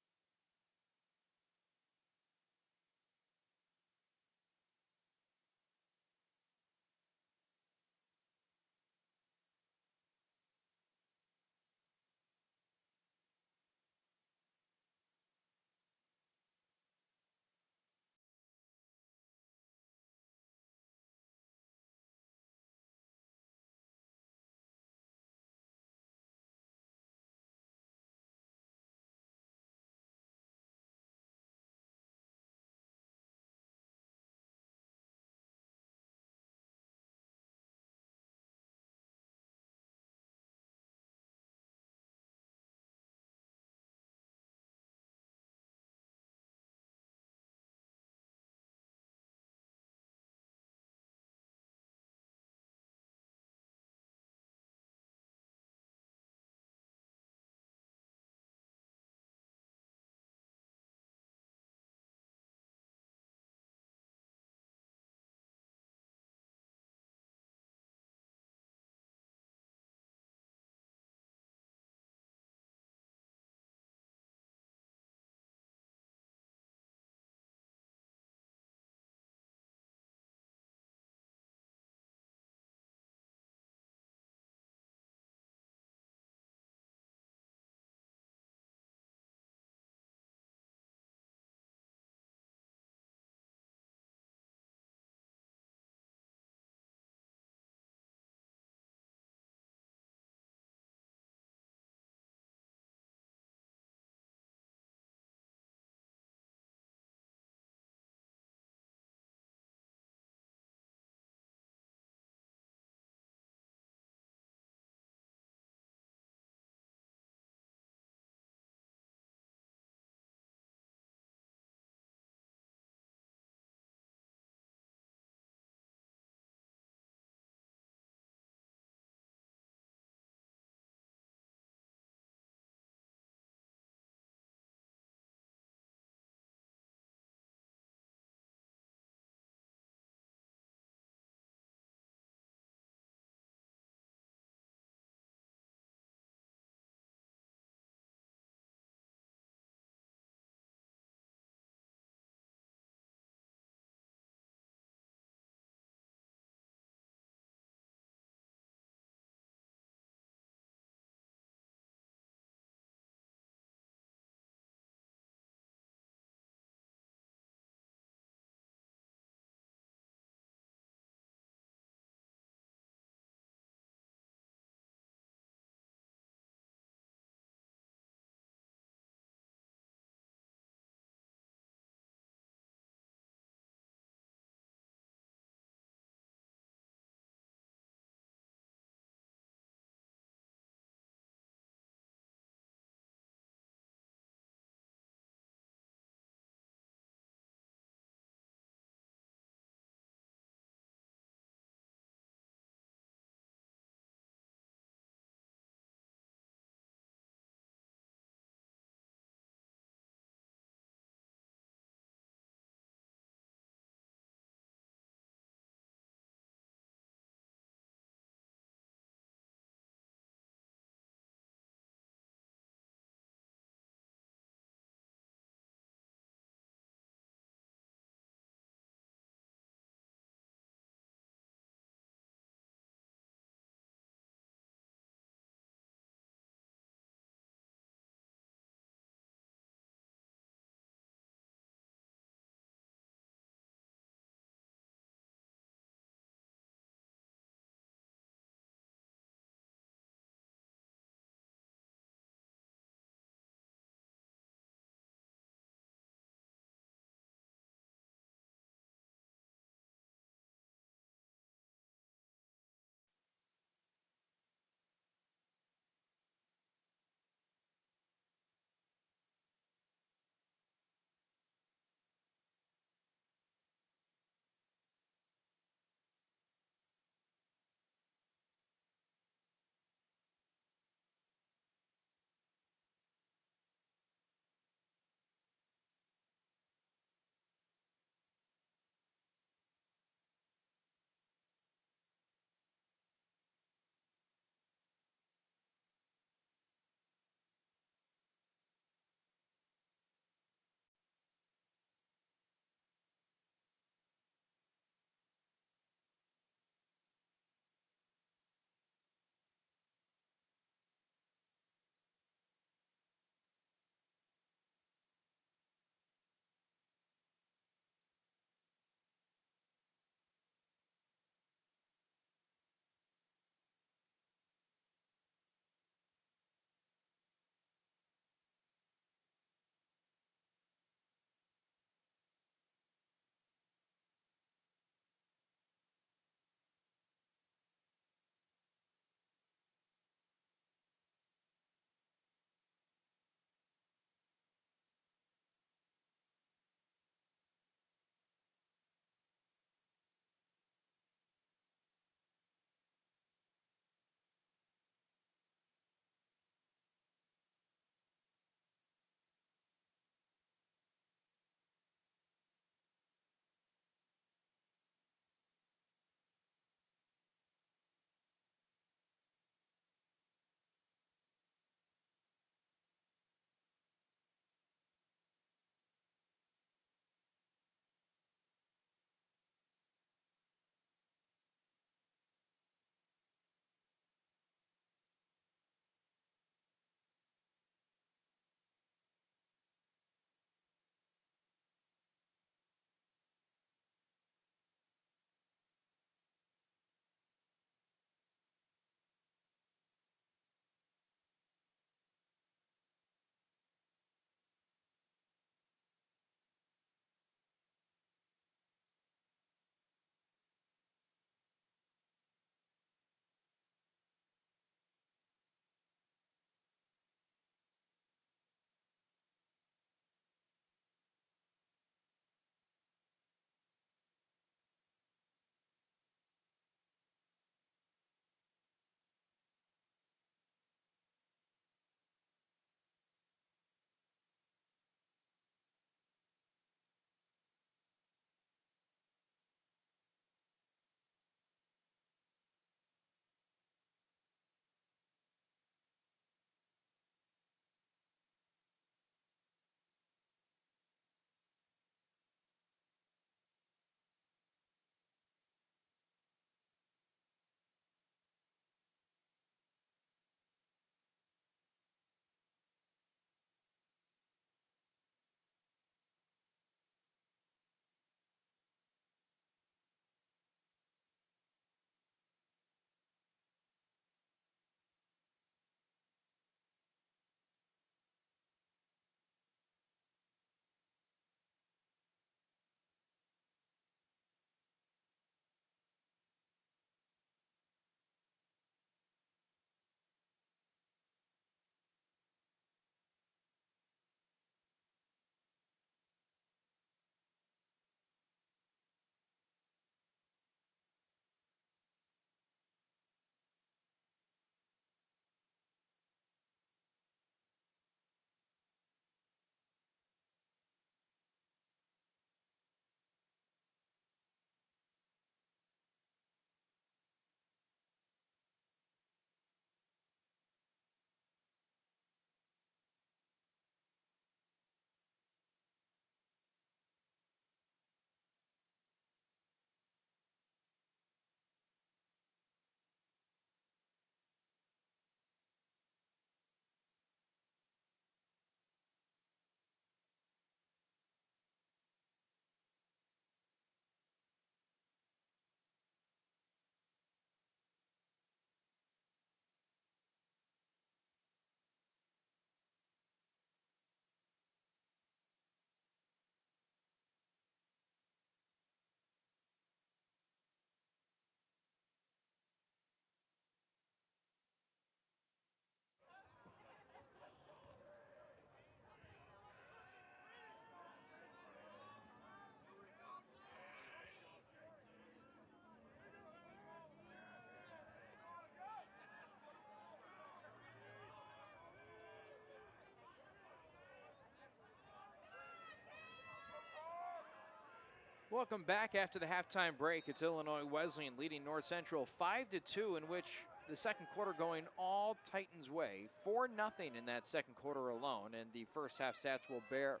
Welcome back after the halftime break. It's Illinois Wesleyan leading North Central 5-2, in which the second quarter going all Titans' way. 4-0 in that second quarter alone, and the first half stats will bear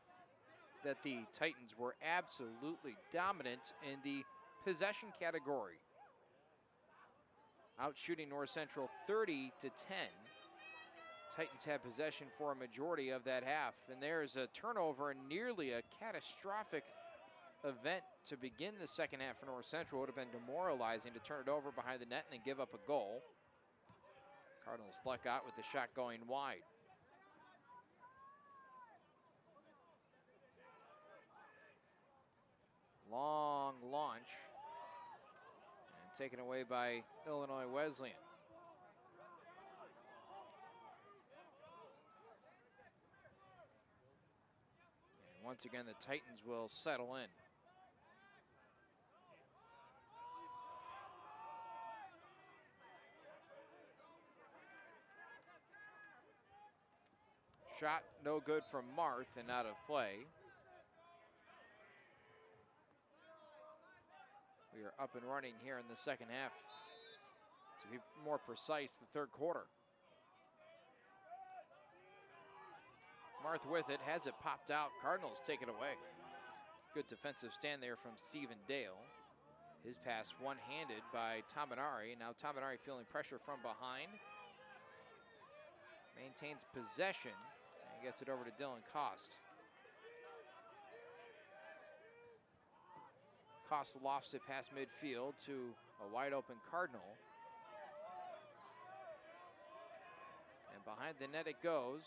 that the Titans were absolutely dominant in the possession category, outshooting North Central 30-10. Titans had possession for a majority of that half, and there's a turnover and nearly a catastrophic event to begin the second half for North Central. It would have been demoralizing to turn it over behind the net and then give up a goal. Cardinals luck out with the shot going wide. Long launch and taken away by Illinois Wesleyan. And once again, the Titans will settle in. Shot no good from Marth and out of play. We are up and running here in the second half. To be more precise, the third quarter. Marth with it, has it popped out. Cardinals take it away. Good defensive stand there from Stephen Dale. His pass one-handed by Tamanari. Now Tamanari feeling pressure from behind. Maintains possession. Gets it over to Dylan Cost. Cost lofts it past midfield to a wide open Cardinal. And behind the net it goes.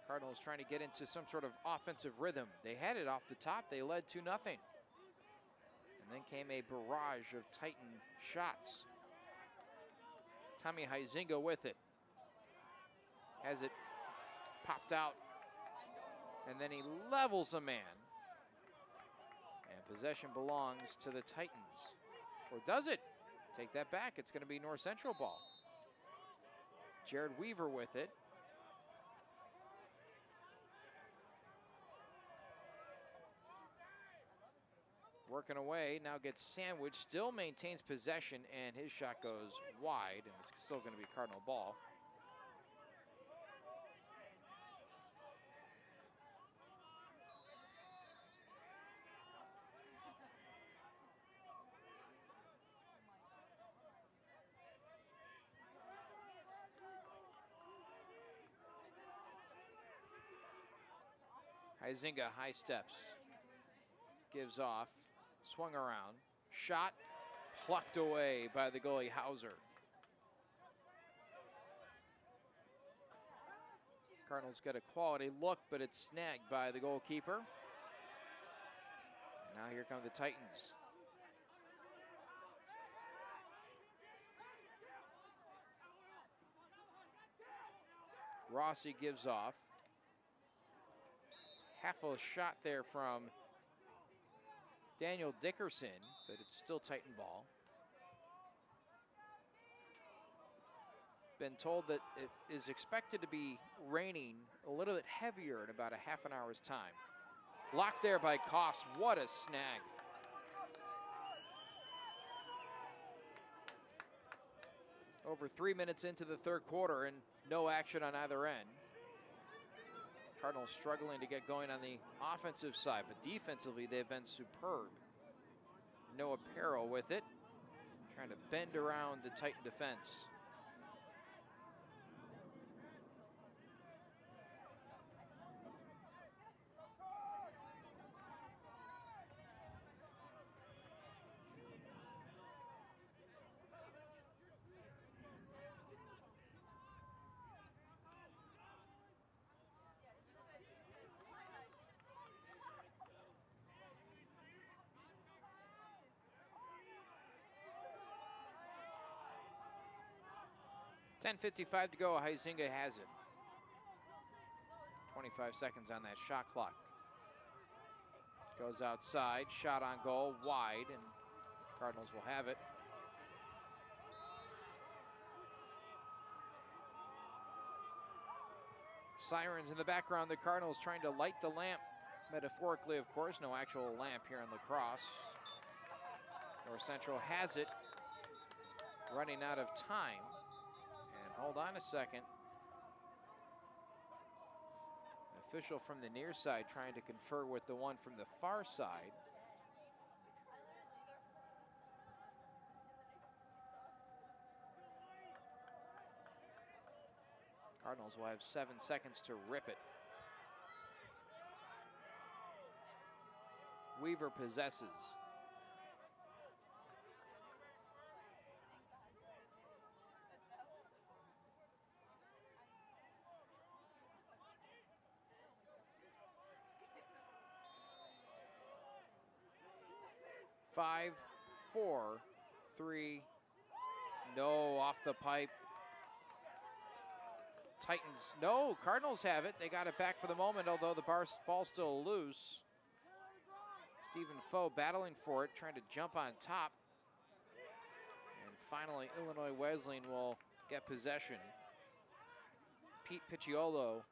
Cardinals trying to get into some sort of offensive rhythm. They had it off the top. They led 2-0. And then came a barrage of Titan shots. Tommy Huizinga with it. Has it popped out, and then he levels a man. And possession belongs to the Titans. Or does it? Take that back. It's going to be North Central ball. Jared Weaver with it. Working away, now gets sandwiched, still maintains possession, and his shot goes wide, and it's still going to be Cardinal ball. Huizinga high steps, gives off, swung around, shot, plucked away by the goalie Hauser. Cardinals get a quality look, but it's snagged by the goalkeeper. And now here come the Titans. Rossi gives off. Half a shot there from Daniel Dickerson, but it's still Titan ball. Been told that it is expected to be raining a little bit heavier in about a half an hour's time. Blocked there by Koss. What a snag. Over 3 minutes into the third quarter and no action on either end. Cardinals struggling to get going on the offensive side, but defensively they've been superb. Noah Perro with it, trying to bend around the Titan defense. .55 to go. Huizinga has it. 25 seconds on that shot clock. Goes outside, shot on goal, wide, and Cardinals will have it. Sirens in the background. The Cardinals trying to light the lamp Metaphorically, of course, no actual lamp here in Lacrosse. North Central has it, running out of time. And hold on a second. Official from the near side trying to confer with the one from the far side. Cardinals will have 7 seconds to rip it. Weaver possesses. Five, 4, 3, no, off the pipe. Titans, no, Cardinals have it. They got it back for the moment, although the ball's still loose. Stephen Foe battling for it, trying to jump on top. And finally, Illinois Wesleyan will get possession. Pete Picciolo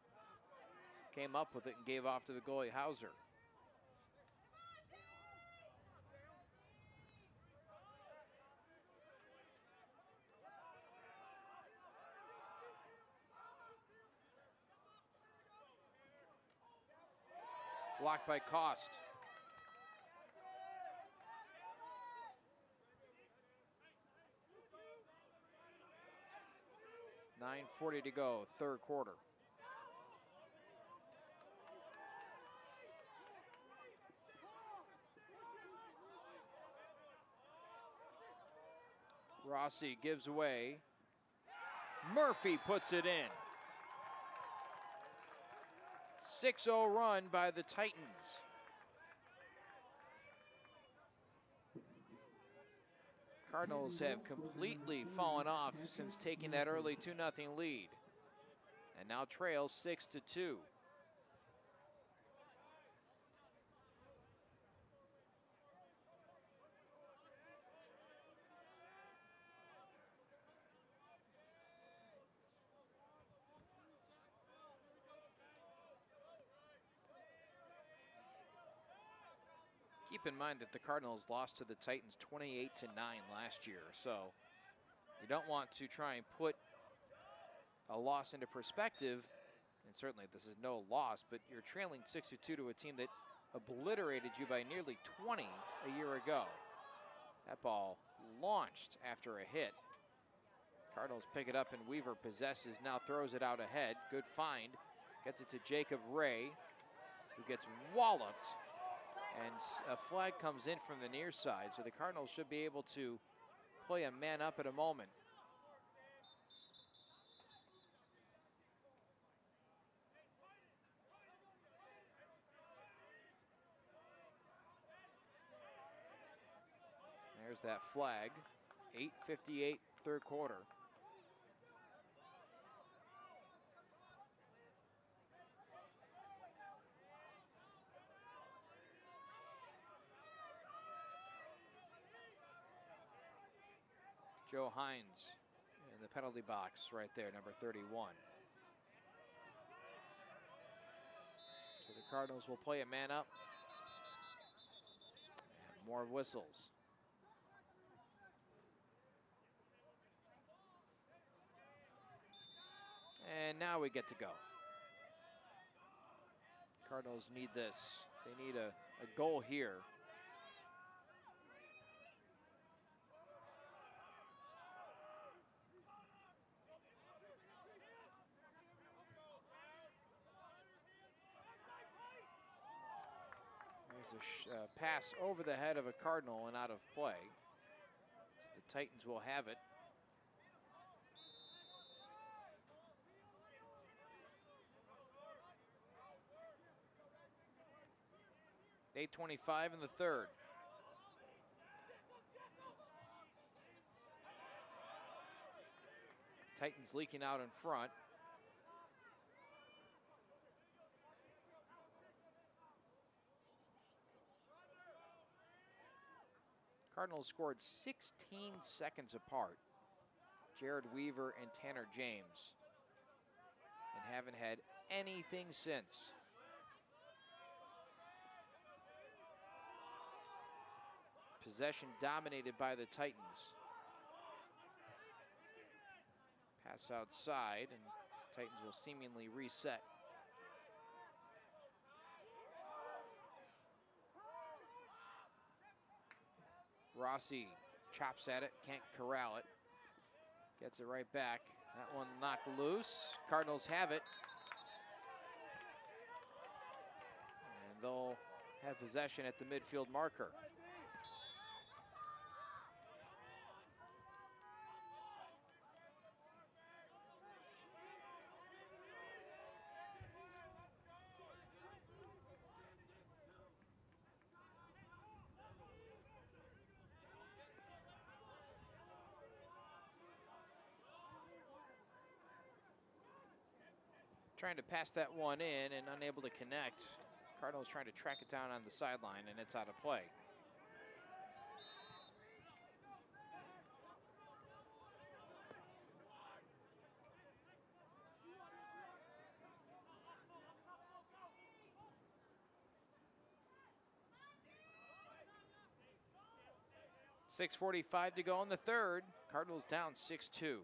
came up with it and gave off to the goalie Hauser. Blocked by Cost. .9:40 to go, third quarter. Rossi gives away. Murphy puts it in. 6-0 run by the Titans. Cardinals have completely fallen off since taking that early 2-0 lead, and now trail 6-2. Keep in mind that the Cardinals lost to the Titans 28-9 last year, so you don't want to try and put a loss into perspective, and certainly this is no loss, but you're trailing 6-2 to a team that obliterated you by nearly 20 a year ago. That ball launched after a hit. Cardinals pick it up and Weaver possesses, now throws it out ahead. Good find, gets it to Jacob Ray, who gets walloped. And a flag comes in from the near side, so the Cardinals should be able to play a man up at a moment. There's that flag. 8:58, third quarter. Joe Hines in the penalty box right there, number 31. So the Cardinals will play a man up. And more whistles. And now we get to go. Cardinals need this. They need a goal here. There's a pass over the head of a Cardinal and out of play. So the Titans will have it. .8:25 in the third. Titans leaking out in front. Cardinals scored 16 seconds apart. Jared Weaver and Tanner James. And haven't had anything since. Possession dominated by the Titans. Pass outside, and Titans will seemingly reset. Rossi chops at it, can't corral it. Gets it right back. That one knocked loose. Cardinals have it. And they'll have possession at the midfield marker. Trying to pass that one in and unable to connect. Cardinals trying to track it down on the sideline, and it's out of play. .6:45 to go in the third. Cardinals down 6-2.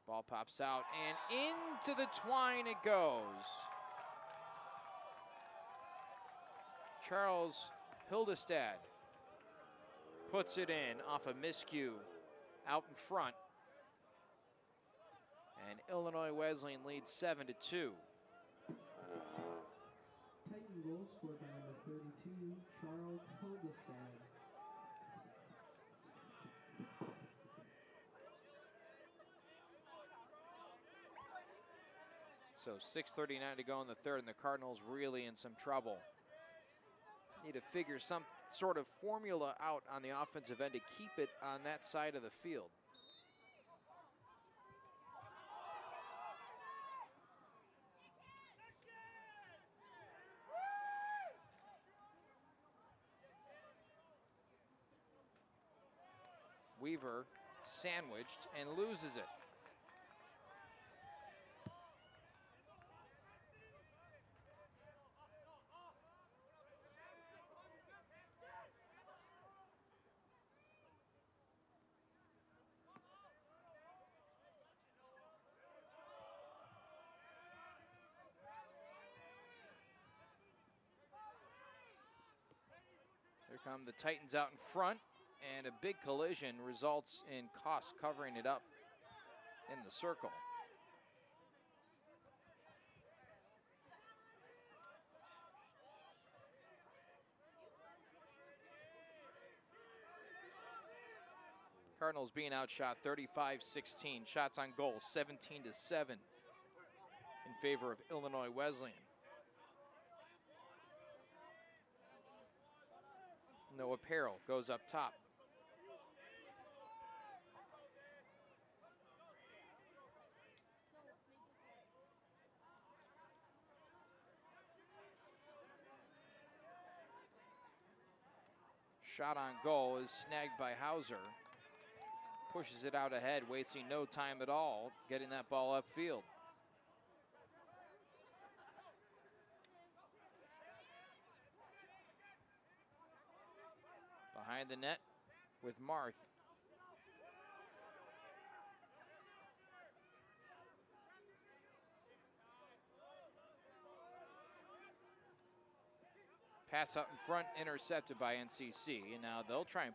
Ball pops out, and into the twine it goes. Charles Hildestad puts it in off a miscue out in front. And Illinois Wesleyan leads 7-2. Titan goal scored by number 32, Charles Hildestad. So 6:39 to go in the third, and the Cardinals really in some trouble. Need to figure some sort of formula out on the offensive end to keep it on that side of the field. Weaver sandwiched and loses it. Here come the Titans out in front, and a big collision results in Koss covering it up in the circle. Cardinals being outshot 35-16. Shots on goal 17-7 in favor of Illinois Wesleyan. Noah Perrell goes up top. Shot on goal is snagged by Hauser. Pushes it out ahead, wasting no time at all, getting that ball upfield. Behind the net with Marth. Pass up in front, intercepted by NCC, and now they'll try and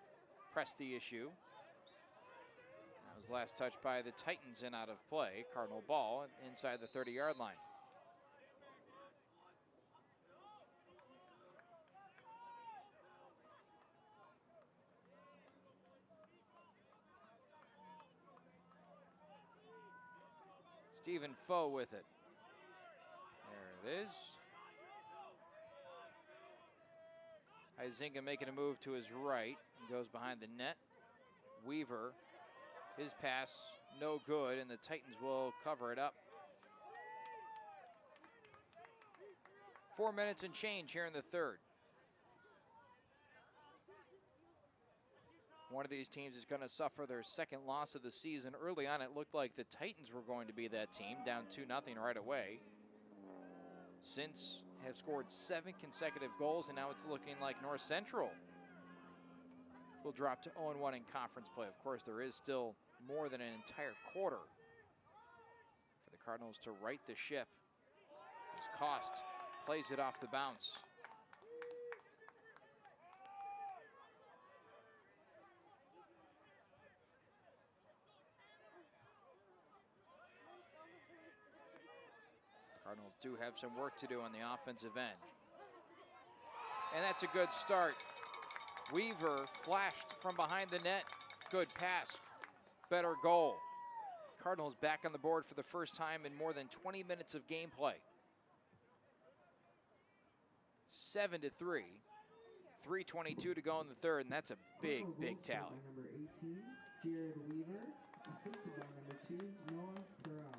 press the issue. That was last touched by the Titans and out of play. Cardinal ball inside the 30-yard line. Stephen Foe with it. There it is. Huizinga making a move to his right. He goes behind the net. Weaver, his pass no good, and the Titans will cover it up. 4 minutes and change here in the third. One of these teams is going to suffer their second loss of the season. Early on, it looked like the Titans were going to be that team, down 2-0 right away. since have scored 7 consecutive goals, and now it's looking like North Central will drop to 0-1 in conference play. Of course, there is still more than an entire quarter for the Cardinals to right the ship as Cost plays it off the bounce. Cardinals do have some work to do on the offensive end. And that's a good start. Weaver flashed from behind the net. Good pass. Better goal. Cardinals back on the board for the first time in more than 20 minutes of gameplay. 7-3. 3:22 to go in the third, and that's a big, big tally. Number 18, Jared Weaver, assisted by number 2, Noah Burrell.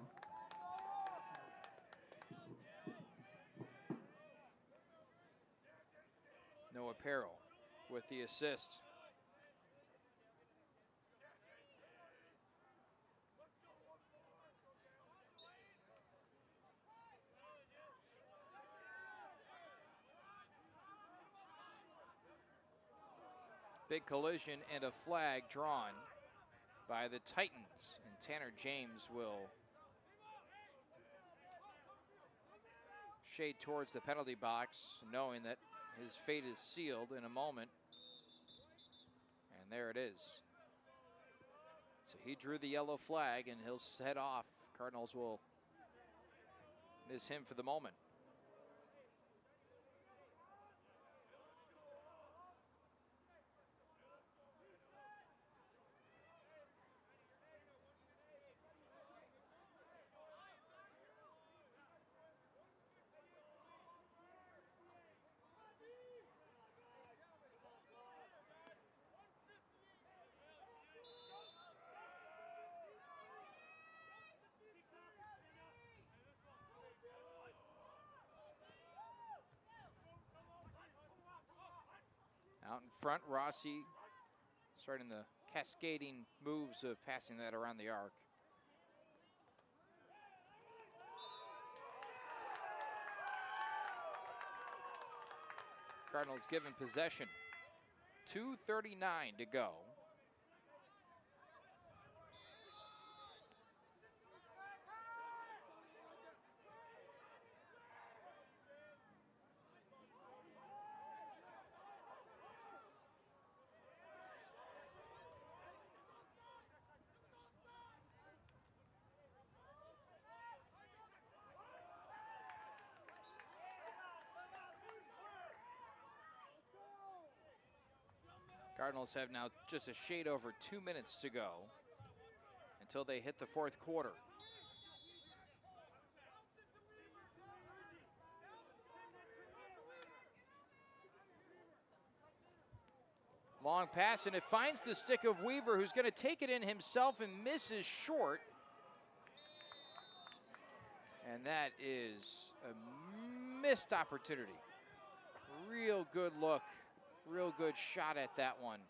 Noah Perrell with the assist. Big collision and a flag drawn by the Titans, and Tanner James will shade towards the penalty box, knowing that his fate is sealed in a moment. And there it is. So he drew the yellow flag and he'll head off. Cardinals will miss him for the moment. Out in front, Rossi starting the cascading moves of passing that around the arc. Cardinals given possession. 2:39 to go. Cardinals have now just a shade over 2 minutes to go until they hit the fourth quarter. Long pass, and it finds the stick of Weaver, who's going to take it in himself and misses short. And that is a missed opportunity. Real good look. Real good shot at that one.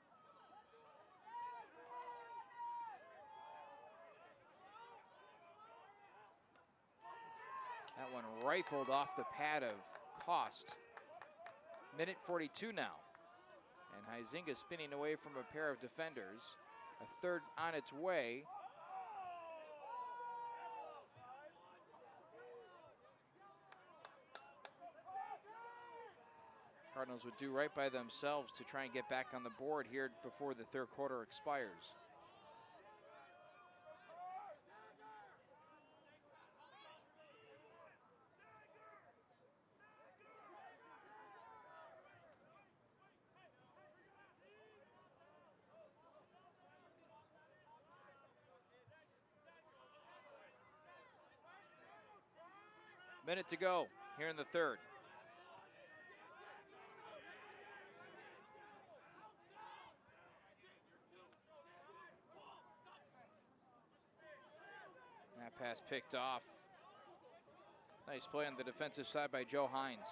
That one rifled off the pad of Cost. Minute 42 now. And Huizinga spinning away from a pair of defenders. A third on its way. Cardinals would do right by themselves to try and get back on the board here before the third quarter expires. Minute to go here in the third. That pass picked off. Nice play on the defensive side by Joe Hines.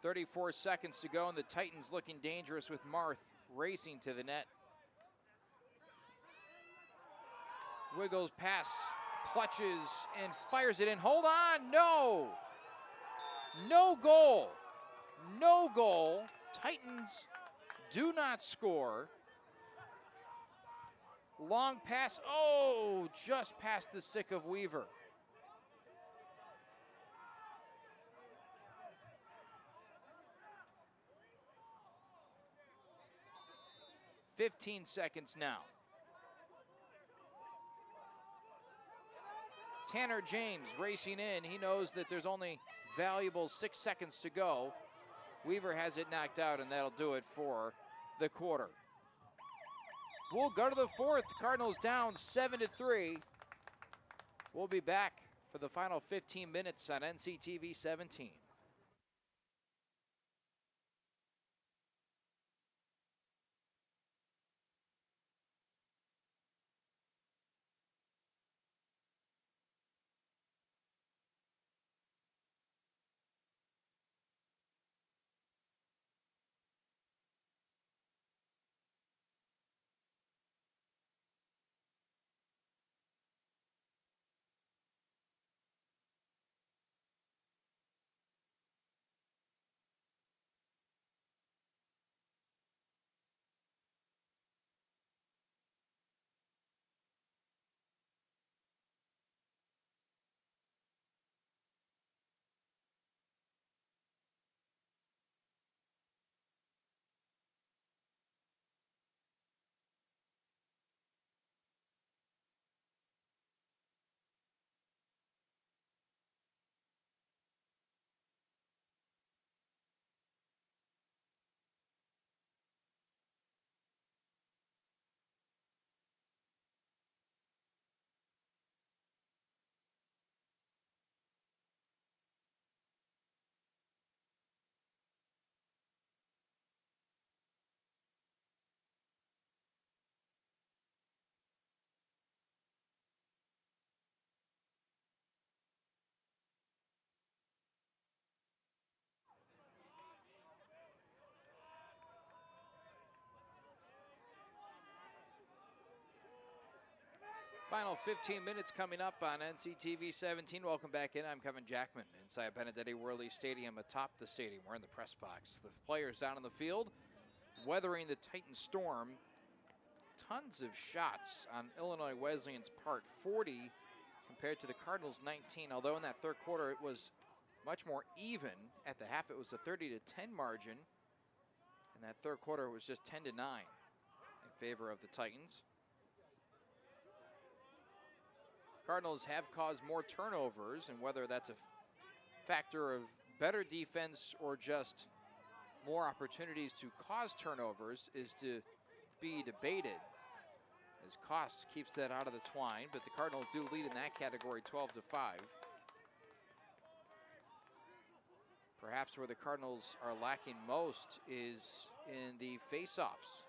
.34 seconds to go, and the Titans looking dangerous with Marth racing to the net. Wiggles past, clutches, and fires it in. Hold on, no! No goal. No goal. Titans do not score. Long pass, oh, just past the stick of Weaver. "15 seconds now. Tanner James racing in. He knows that there's only valuable 6 seconds to go. Weaver has it knocked out, and that'll do it for the quarter. We'll go to the fourth. Cardinals down 7-3. We'll be back for the final 15 minutes on NCTV 17. Final 15 minutes coming up on NCTV 17. Welcome back in. I'm Kevin Jackman inside Benedetti Worley Stadium atop the stadium. We're in the press box. The players down on the field weathering the Titan storm. Tons of shots on Illinois Wesleyan's part, 40 compared to the Cardinals' 19. Although in that third quarter it was much more even. At the half it was a 30-10 margin. In that third quarter it was just 10-9 in favor of the Titans. Cardinals have caused more turnovers, and whether that's a factor of better defense or just more opportunities to cause turnovers is to be debated, as Cost keeps that out of the twine, but the Cardinals do lead in that category 12-5. Perhaps where the Cardinals are lacking most is in the face-offs.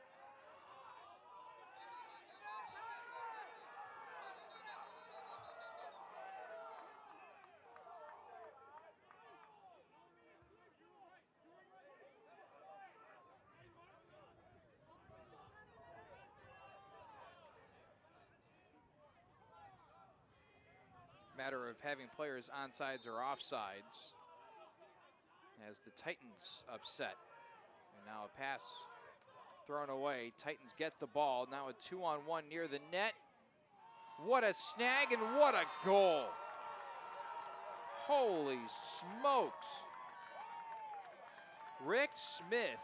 Matter of having players onsides or offsides as the Titans upset. And now a pass thrown away. Titans get the ball. Now a 2-on-1 near the net. What a snag and what a goal. Holy smokes. Rick Smith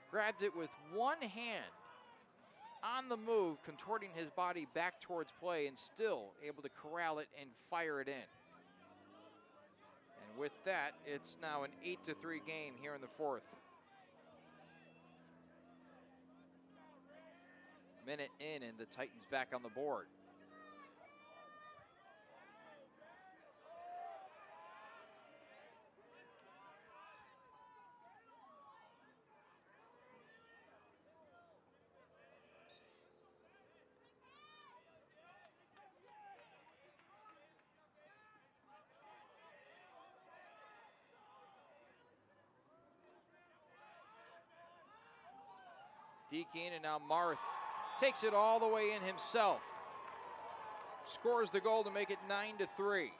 grabbed it with one hand, on the move, contorting his body back towards play and still able to corral it and fire it in. And with that, it's now an 8-3 game here in the fourth. Minute in and the Titans back on the board. Deakin, and now Marth takes it all the way in himself. Scores the goal to make it 9-3.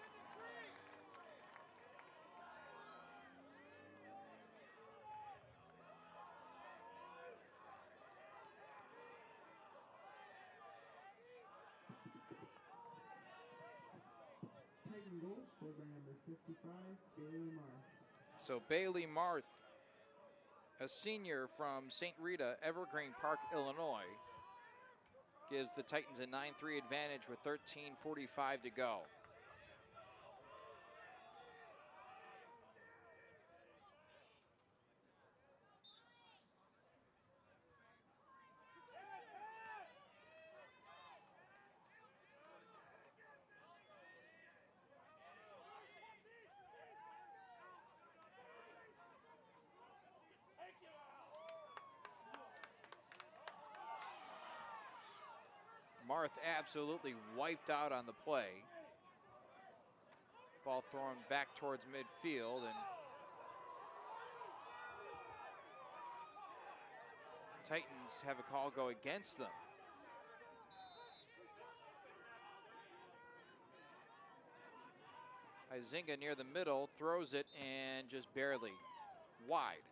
Titan goal scored by number 55, Bailey Marth. So Bailey Marth, a senior from St. Rita, Evergreen Park, Illinois, gives the Titans a 9-3 advantage with 13:45 to go. Marth absolutely wiped out on the play. Ball thrown back towards midfield, and Titans have a call go against them. Izinga near the middle, throws it, and just barely wide.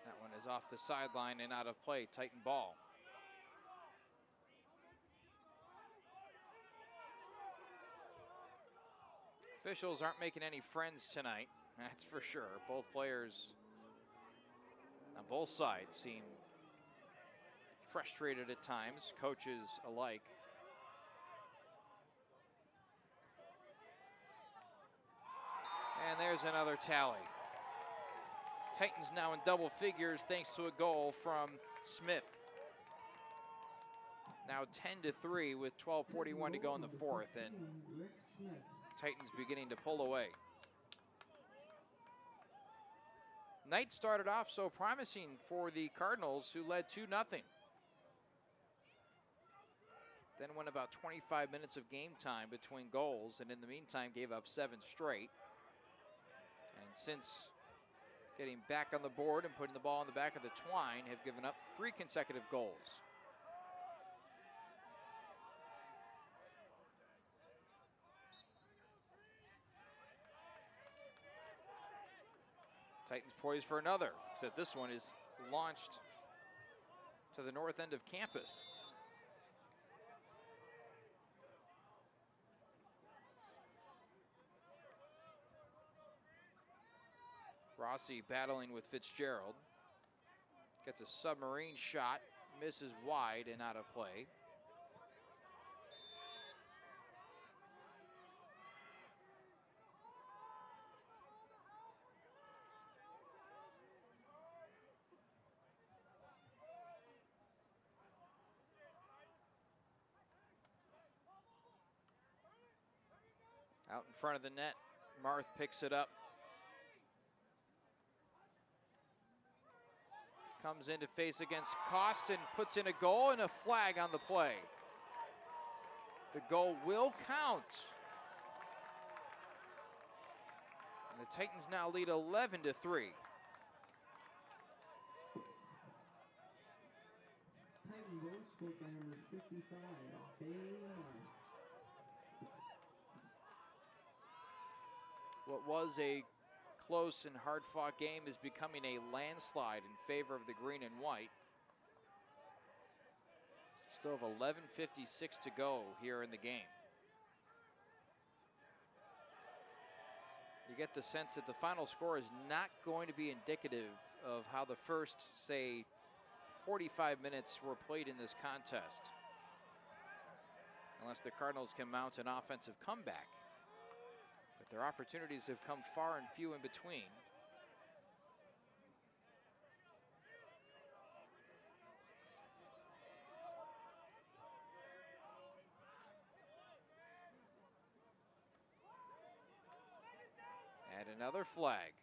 That one is off the sideline and out of play. Titan ball. Officials aren't making any friends tonight, that's for sure. Both players on both sides seem frustrated at times, coaches alike. And there's another tally. Titans now in double figures thanks to a goal from Smith. Now 10-3 with 12:41 to go in the fourth, and Titans beginning to pull away. Night started off so promising for the Cardinals, who led 2-0. Then went about 25 minutes of game time between goals, and in the meantime gave up 7 straight. And since getting back on the board and putting the ball in the back of the twine, have given up 3 consecutive goals. Titans poised for another, except this one is launched to the north end of campus. Rossi battling with Fitzgerald. Gets a submarine shot, misses wide and out of play. Out in front of the net, Marth picks it up. Comes into face against Costin, puts in a goal and a flag on the play. The goal will count. And the Titans now lead 11-3. Titan goal scored by number 55, Bailey Marth. What was a close and hard-fought game is becoming a landslide in favor of the green and white. Still have 11:56 to go here in the game. You get the sense that the final score is not going to be indicative of how the first, say, 45 minutes were played in this contest, unless the Cardinals can mount an offensive comeback. But their opportunities have come far and few in between. And another flag.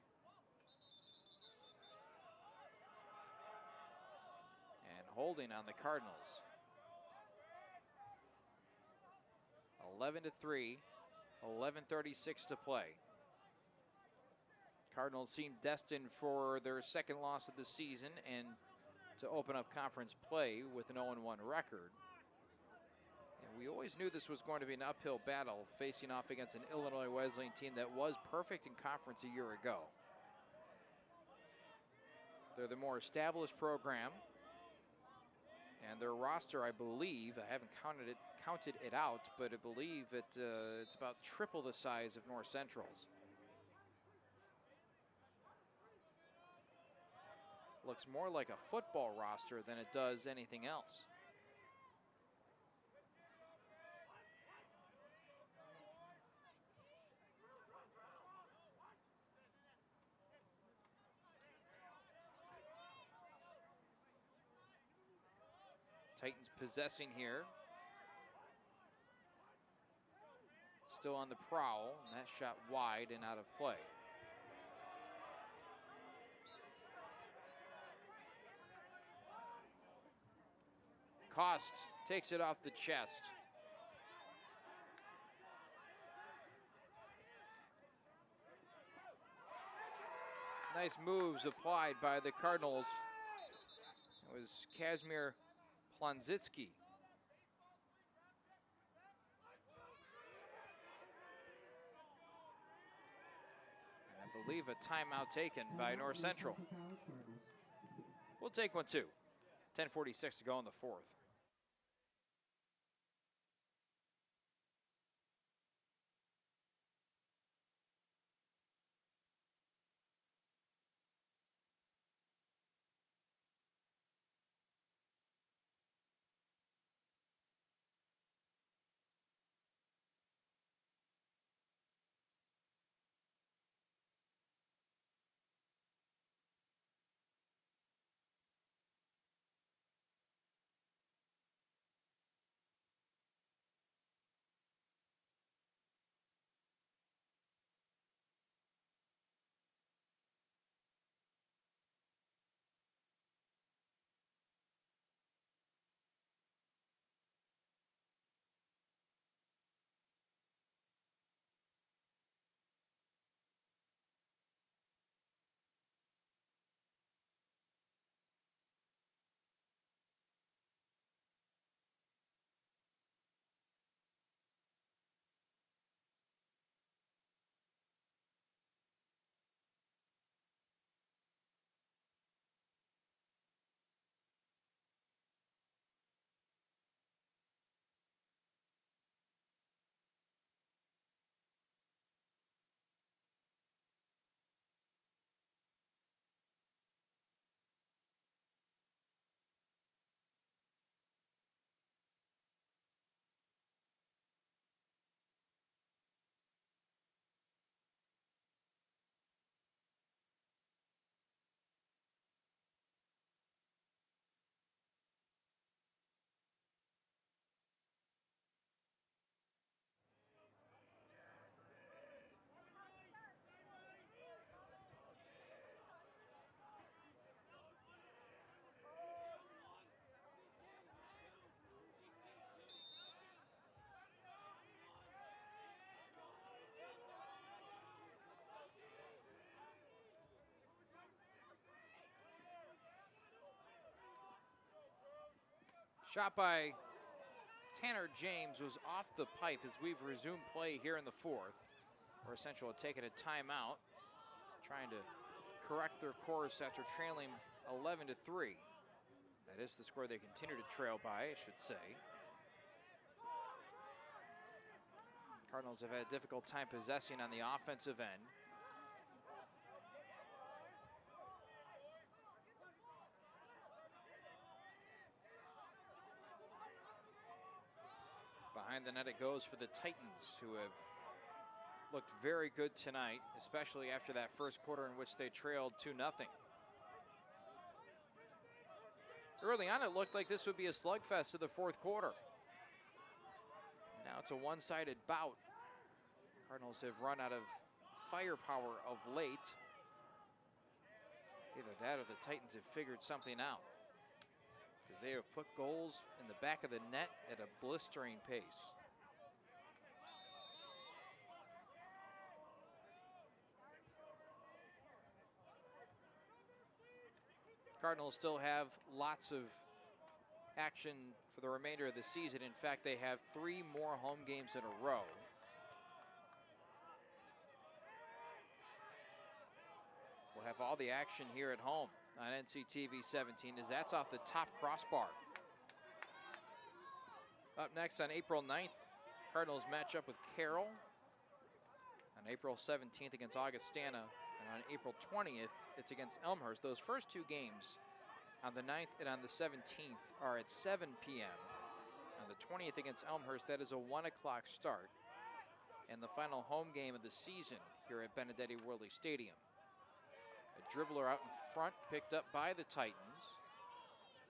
And holding on the Cardinals. 11-3, 11:36 to play. Cardinals seem destined for their second loss of the season and to open up conference play with an 0-1 record. And we always knew this was going to be an uphill battle facing off against an Illinois Wesleyan team that was perfect in conference a year ago. They're the more established program, and their roster, I believe, I haven't counted it out, but I believe it's about triple the size of North Central's. Looks more like a football roster than it does anything else. Titans possessing here. Still on the prowl, and that shot wide and out of play. Cost takes it off the chest. Nice moves applied by the Cardinals. It was Kazimir Plonzitsky. And I believe a timeout taken by North Central. We'll take one too. 10:46 to go in the fourth. Shot by Tanner James was off the pipe as we've resumed play here in the fourth. North Central had taken a timeout, trying to correct their course after trailing 11-3. That is the score they continue to trail by, I should say. Cardinals have had a difficult time possessing on the offensive end. Behind the net it goes for the Titans, who have looked very good tonight, especially after that first quarter in which they trailed 2-0. Early on, it looked like this would be a slugfest to the fourth quarter. Now it's a one-sided bout. Cardinals have run out of firepower of late. Either that or the Titans have figured something out, because they have put goals in the back of the net at a blistering pace. Cardinals still have lots of action for the remainder of the season. In fact, they have 3 more home games in a row. We'll have all the action here at home on NCTV 17 as that's off the top crossbar. Up next on April 9th, Cardinals match up with Carroll. On April 17th against Augustana. And on April 20th, it's against Elmhurst. Those first 2 games on the 9th and on the 17th are at 7 p.m. On the 20th against Elmhurst, that is a 1 o'clock start. And the final home game of the season here at Benedetti Worley Stadium. A dribbler out in front picked up by the Titans.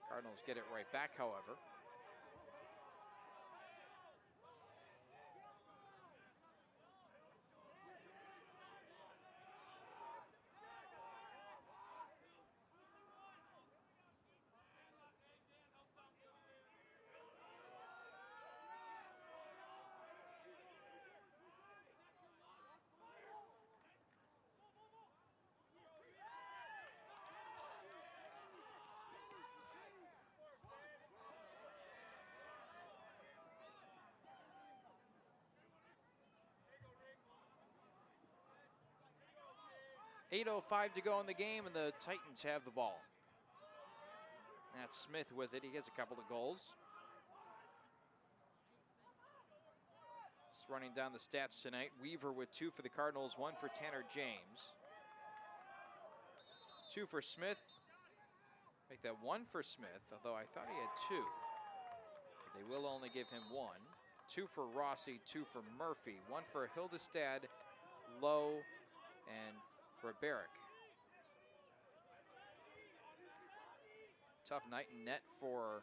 Cardinals get it right back, however. .8:05 to go in the game, and the Titans have the ball. That's Smith with it. He has a couple of goals. Just running down the stats tonight. Weaver with 2 for the Cardinals, 1 for Tanner James. 2 for Smith. Make that 1 for Smith, although I thought he had 2. But they will only give him 1. 2 for Rossi, 2 for Murphy. 1 for Hildestad, Lowe, and Reberick. Tough night in net for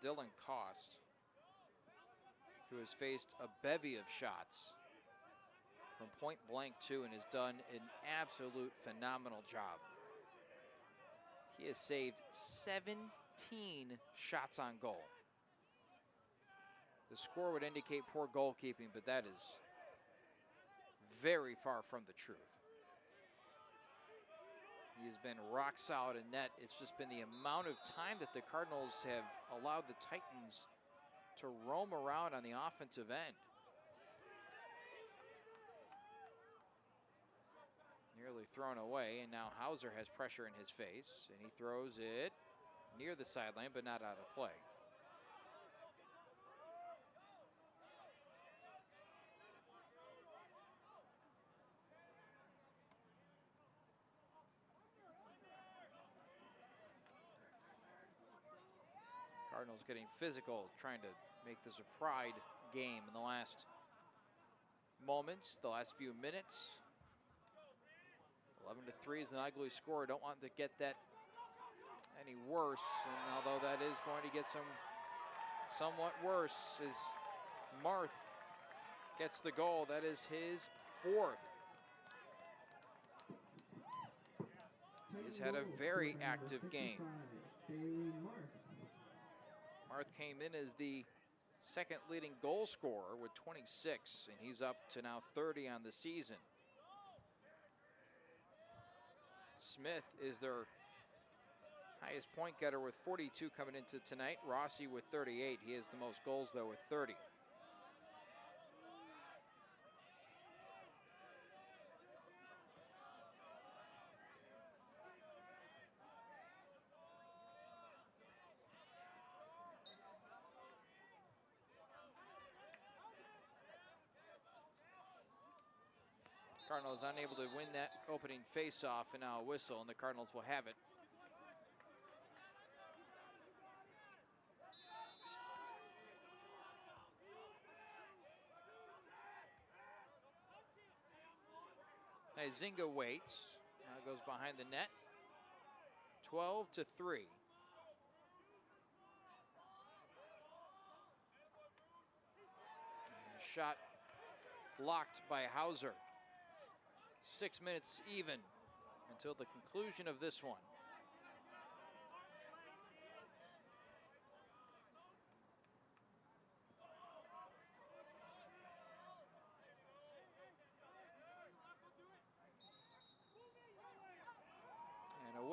Dylan Cost, who has faced a bevy of shots from point blank too and has done an absolute phenomenal job. He has saved 17 shots on goal. The score would indicate poor goalkeeping, but that is very far from the truth. He has been rock solid in net. It's just been the amount of time that the Cardinals have allowed the Titans to roam around on the offensive end. Nearly thrown away, and now Hauser has pressure in his face, and he throws it near the sideline, but not out of play. Cardinals getting physical, trying to make this a pride game in the last moments, the last few minutes. 11-3 is an ugly score. Don't want to get that any worse. And although that is going to get somewhat worse, as Marth gets the goal. That is his 4th. He's had a very active game. Marth came in as the 2nd leading goal scorer with 26, and he's up to now 30 on the season. Smith is their highest point getter with 42 coming into tonight. Rossi with 38. He has the most goals, though, with 30. Cardinals unable to win that opening face-off, and now a whistle, and the Cardinals will have it. Zinga waits. Now goes behind the net. 12-3. And a shot blocked by Hauser. 6 minutes even until the conclusion of this one.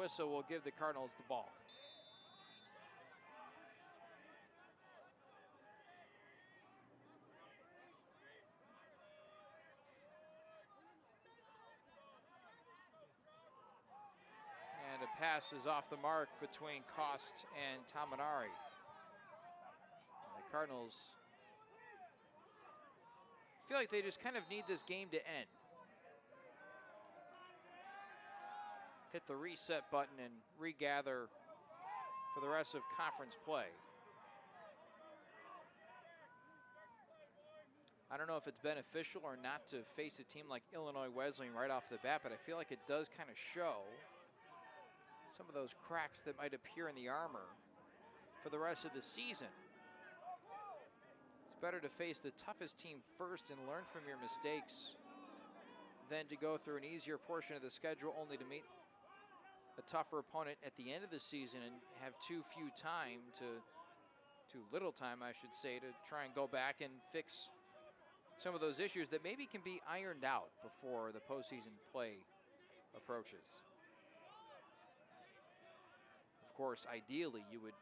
whistle will give the Cardinals the ball. And a pass is off the mark between Cost and Tamanari. The Cardinals feel like they just kind of need this game to end. Hit the reset button and regather for the rest of conference play. I don't know if it's beneficial or not to face a team like Illinois Wesleyan right off the bat, but I feel like it does kind of show some of those cracks that might appear in the armor for the rest of the season. It's better to face the toughest team first and learn from your mistakes than to go through an easier portion of the schedule only to meet a tougher opponent at the end of the season and have too little time, I should say, to try and go back and fix some of those issues that maybe can be ironed out before the postseason play approaches. Of course, ideally, you would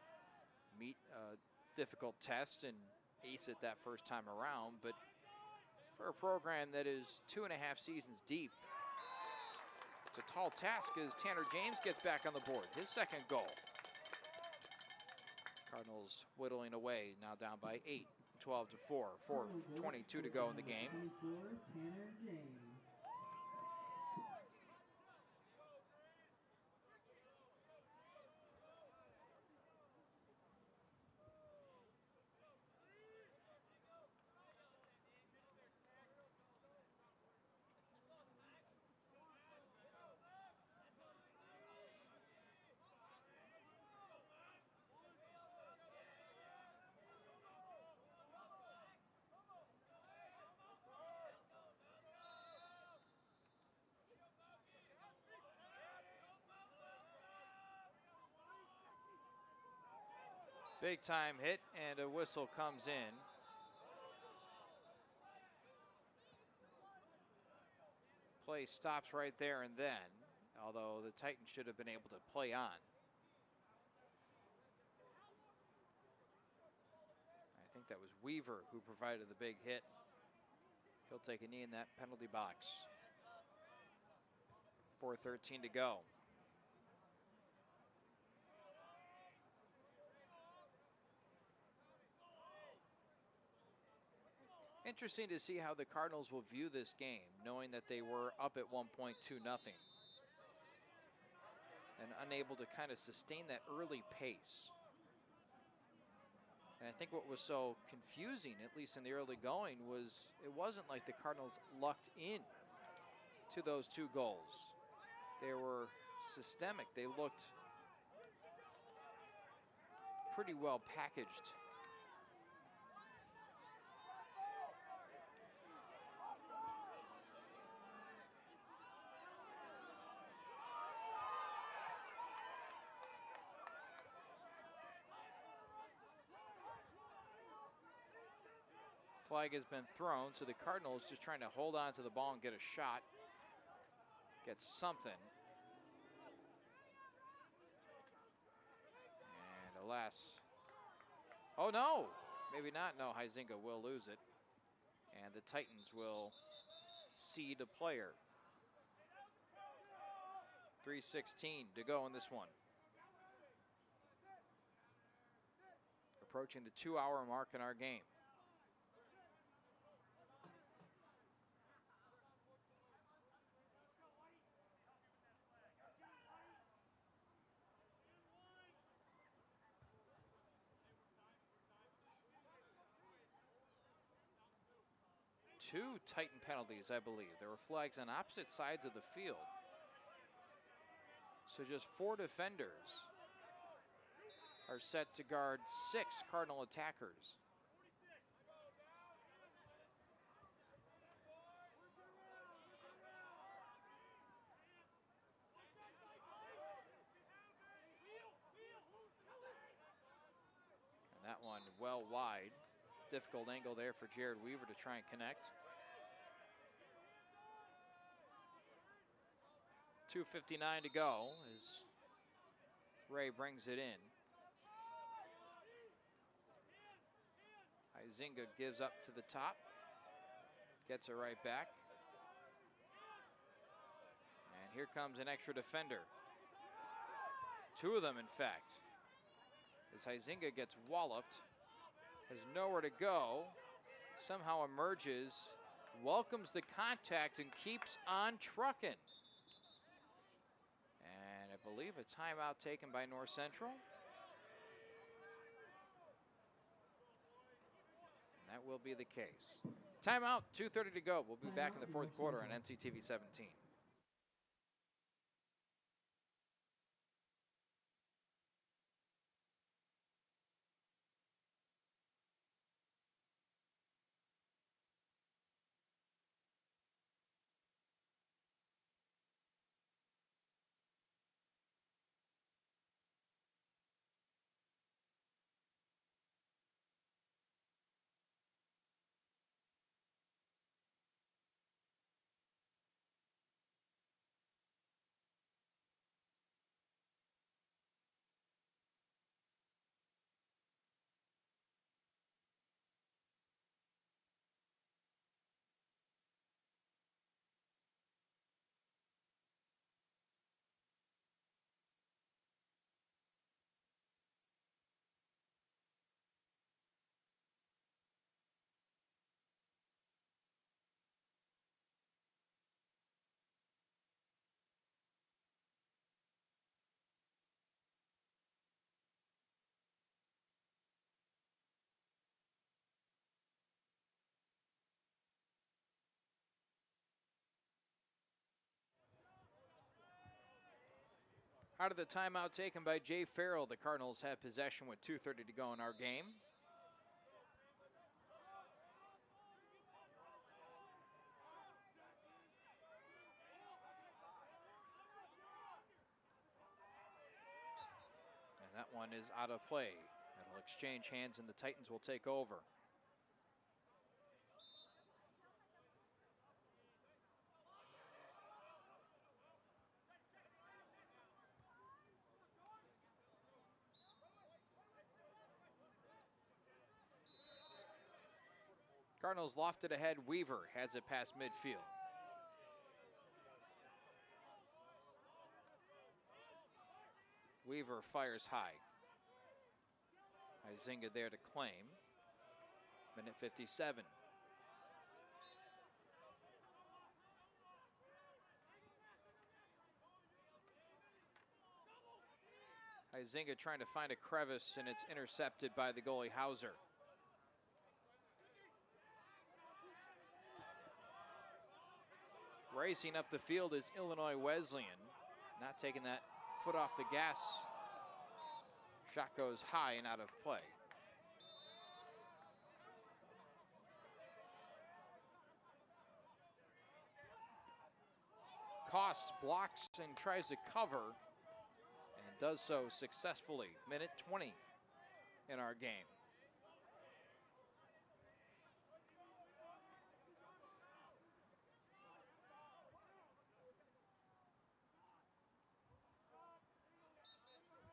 meet a difficult test and ace it that first time around, but for a program that is 2.5 seasons deep, it's a tall task as Tanner James gets back on the board, his second goal. Cardinals whittling away, now down by 8, 12-4, 4:22 to go in the game. Tanner James. Big time hit, and a whistle comes in. Play stops right there and then, although the Titans should have been able to play on. I think that was Weaver who provided the big hit. He'll take a knee in that penalty box. 4:13 to go. Interesting to see how the Cardinals will view this game, knowing that they were up at one point 2-0 and unable to kind of sustain that early pace. And I think what was so confusing, at least in the early going, was it wasn't like the Cardinals lucked in to those 2 goals. They were systemic. They looked pretty well packaged. Flag has been thrown, so the Cardinals just trying to hold on to the ball and get a shot. Get something. And alas. Oh no! Maybe not. No, Huizinga will lose it. And the Titans will cede a player. 3:16 to go in this one. Approaching the 2-hour mark in our game. Two Titan penalties, I believe. There were flags on opposite sides of the field. So just 4 defenders are set to guard 6 Cardinal attackers. And that one well wide. Difficult angle there for Jared Weaver to try and connect. 2:59 to go as Ray brings it in. Huizinga gives up to the top. Gets it right back. And here comes an extra defender. Two of them, in fact. As Huizinga gets walloped, has nowhere to go, somehow emerges, welcomes the contact, and keeps on trucking. And I believe a timeout taken by North Central. And that will be the case. Timeout, 2:30 to go. We'll be back in the fourth quarter on NCTV 17. Out of the timeout taken by Jay Farrell, the Cardinals have possession with 2:30 to go in our game. And that one is out of play. It'll exchange hands and the Titans will take over. Cardinals lofted ahead. Weaver has it past midfield. Weaver fires high. Huizinga there to claim. Minute 57. Huizinga trying to find a crevice, and it's intercepted by the goalie Hauser. Racing up the field is Illinois Wesleyan. Not taking that foot off the gas. Shot goes high and out of play. Cost blocks and tries to cover and does so successfully. Minute 20 in our game.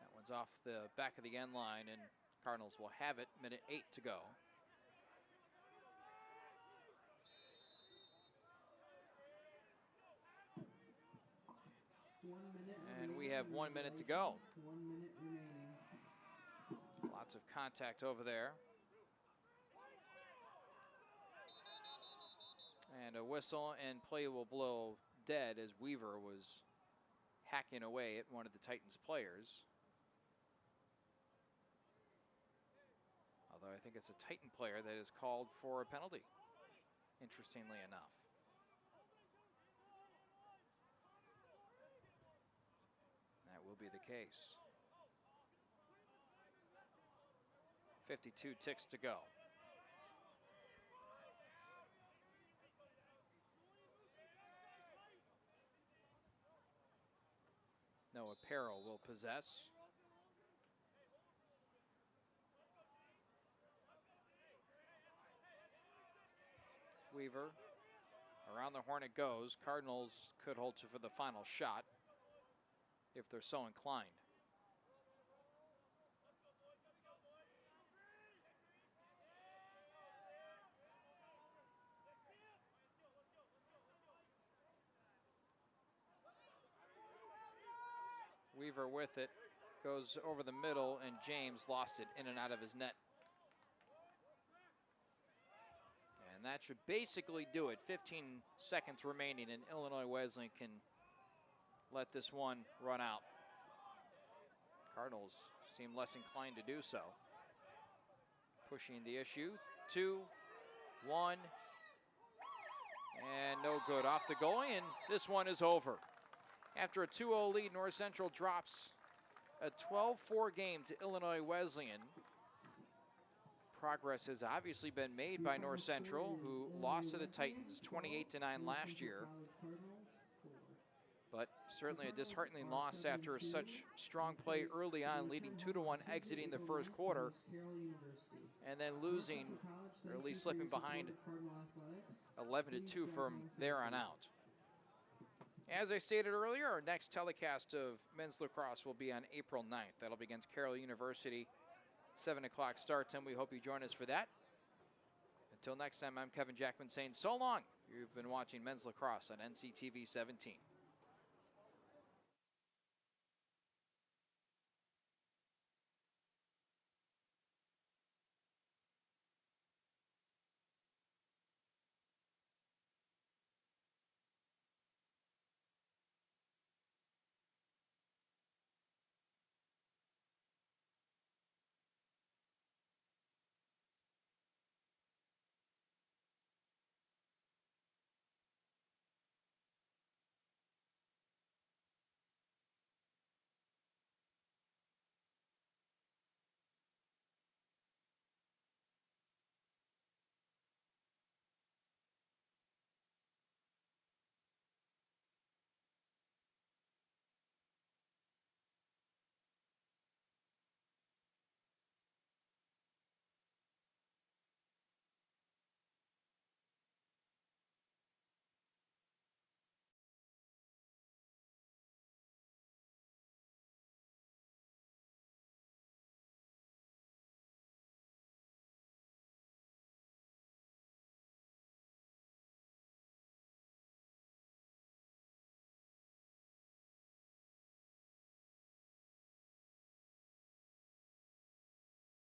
That one's off the back of the end line, and Cardinals will have it. Minute 8 to go. And we have 1 minute to go. 1 minute remaining. Lots of contact over there. And a whistle, and play will blow dead as Weaver was hacking away at one of the Titans players. Although I think it's a Titan player that is called for a penalty, interestingly enough. That will be the case. 52 ticks to go. Noah Perrell will possess. Weaver, around the horn it goes. Cardinals could hold to for the final shot if they're so inclined. Weaver with it. Goes over the middle, and James lost it in and out of his net. And that should basically do it. 15 seconds remaining, and Illinois Wesleyan can let this one run out. Cardinals seem less inclined to do so. Pushing the issue. 2, 1, and no good. Off the goalie, and this one is over. After a 2-0 lead, North Central drops a 12-4 game to Illinois Wesleyan. Progress has obviously been made by North Central, who lost to the Titans 28-9 last year. But certainly a disheartening loss after such strong play early on, leading 2-1 exiting the first quarter, and then losing, or at least slipping behind 11-2 from there on out. As I stated earlier, our next telecast of men's lacrosse will be on April 9th. That'll be against Carroll University, 7 o'clock start time. We hope you join us for that. Until next time, I'm Kevin Jackman saying so long. You've been watching men's lacrosse on NCTV 17.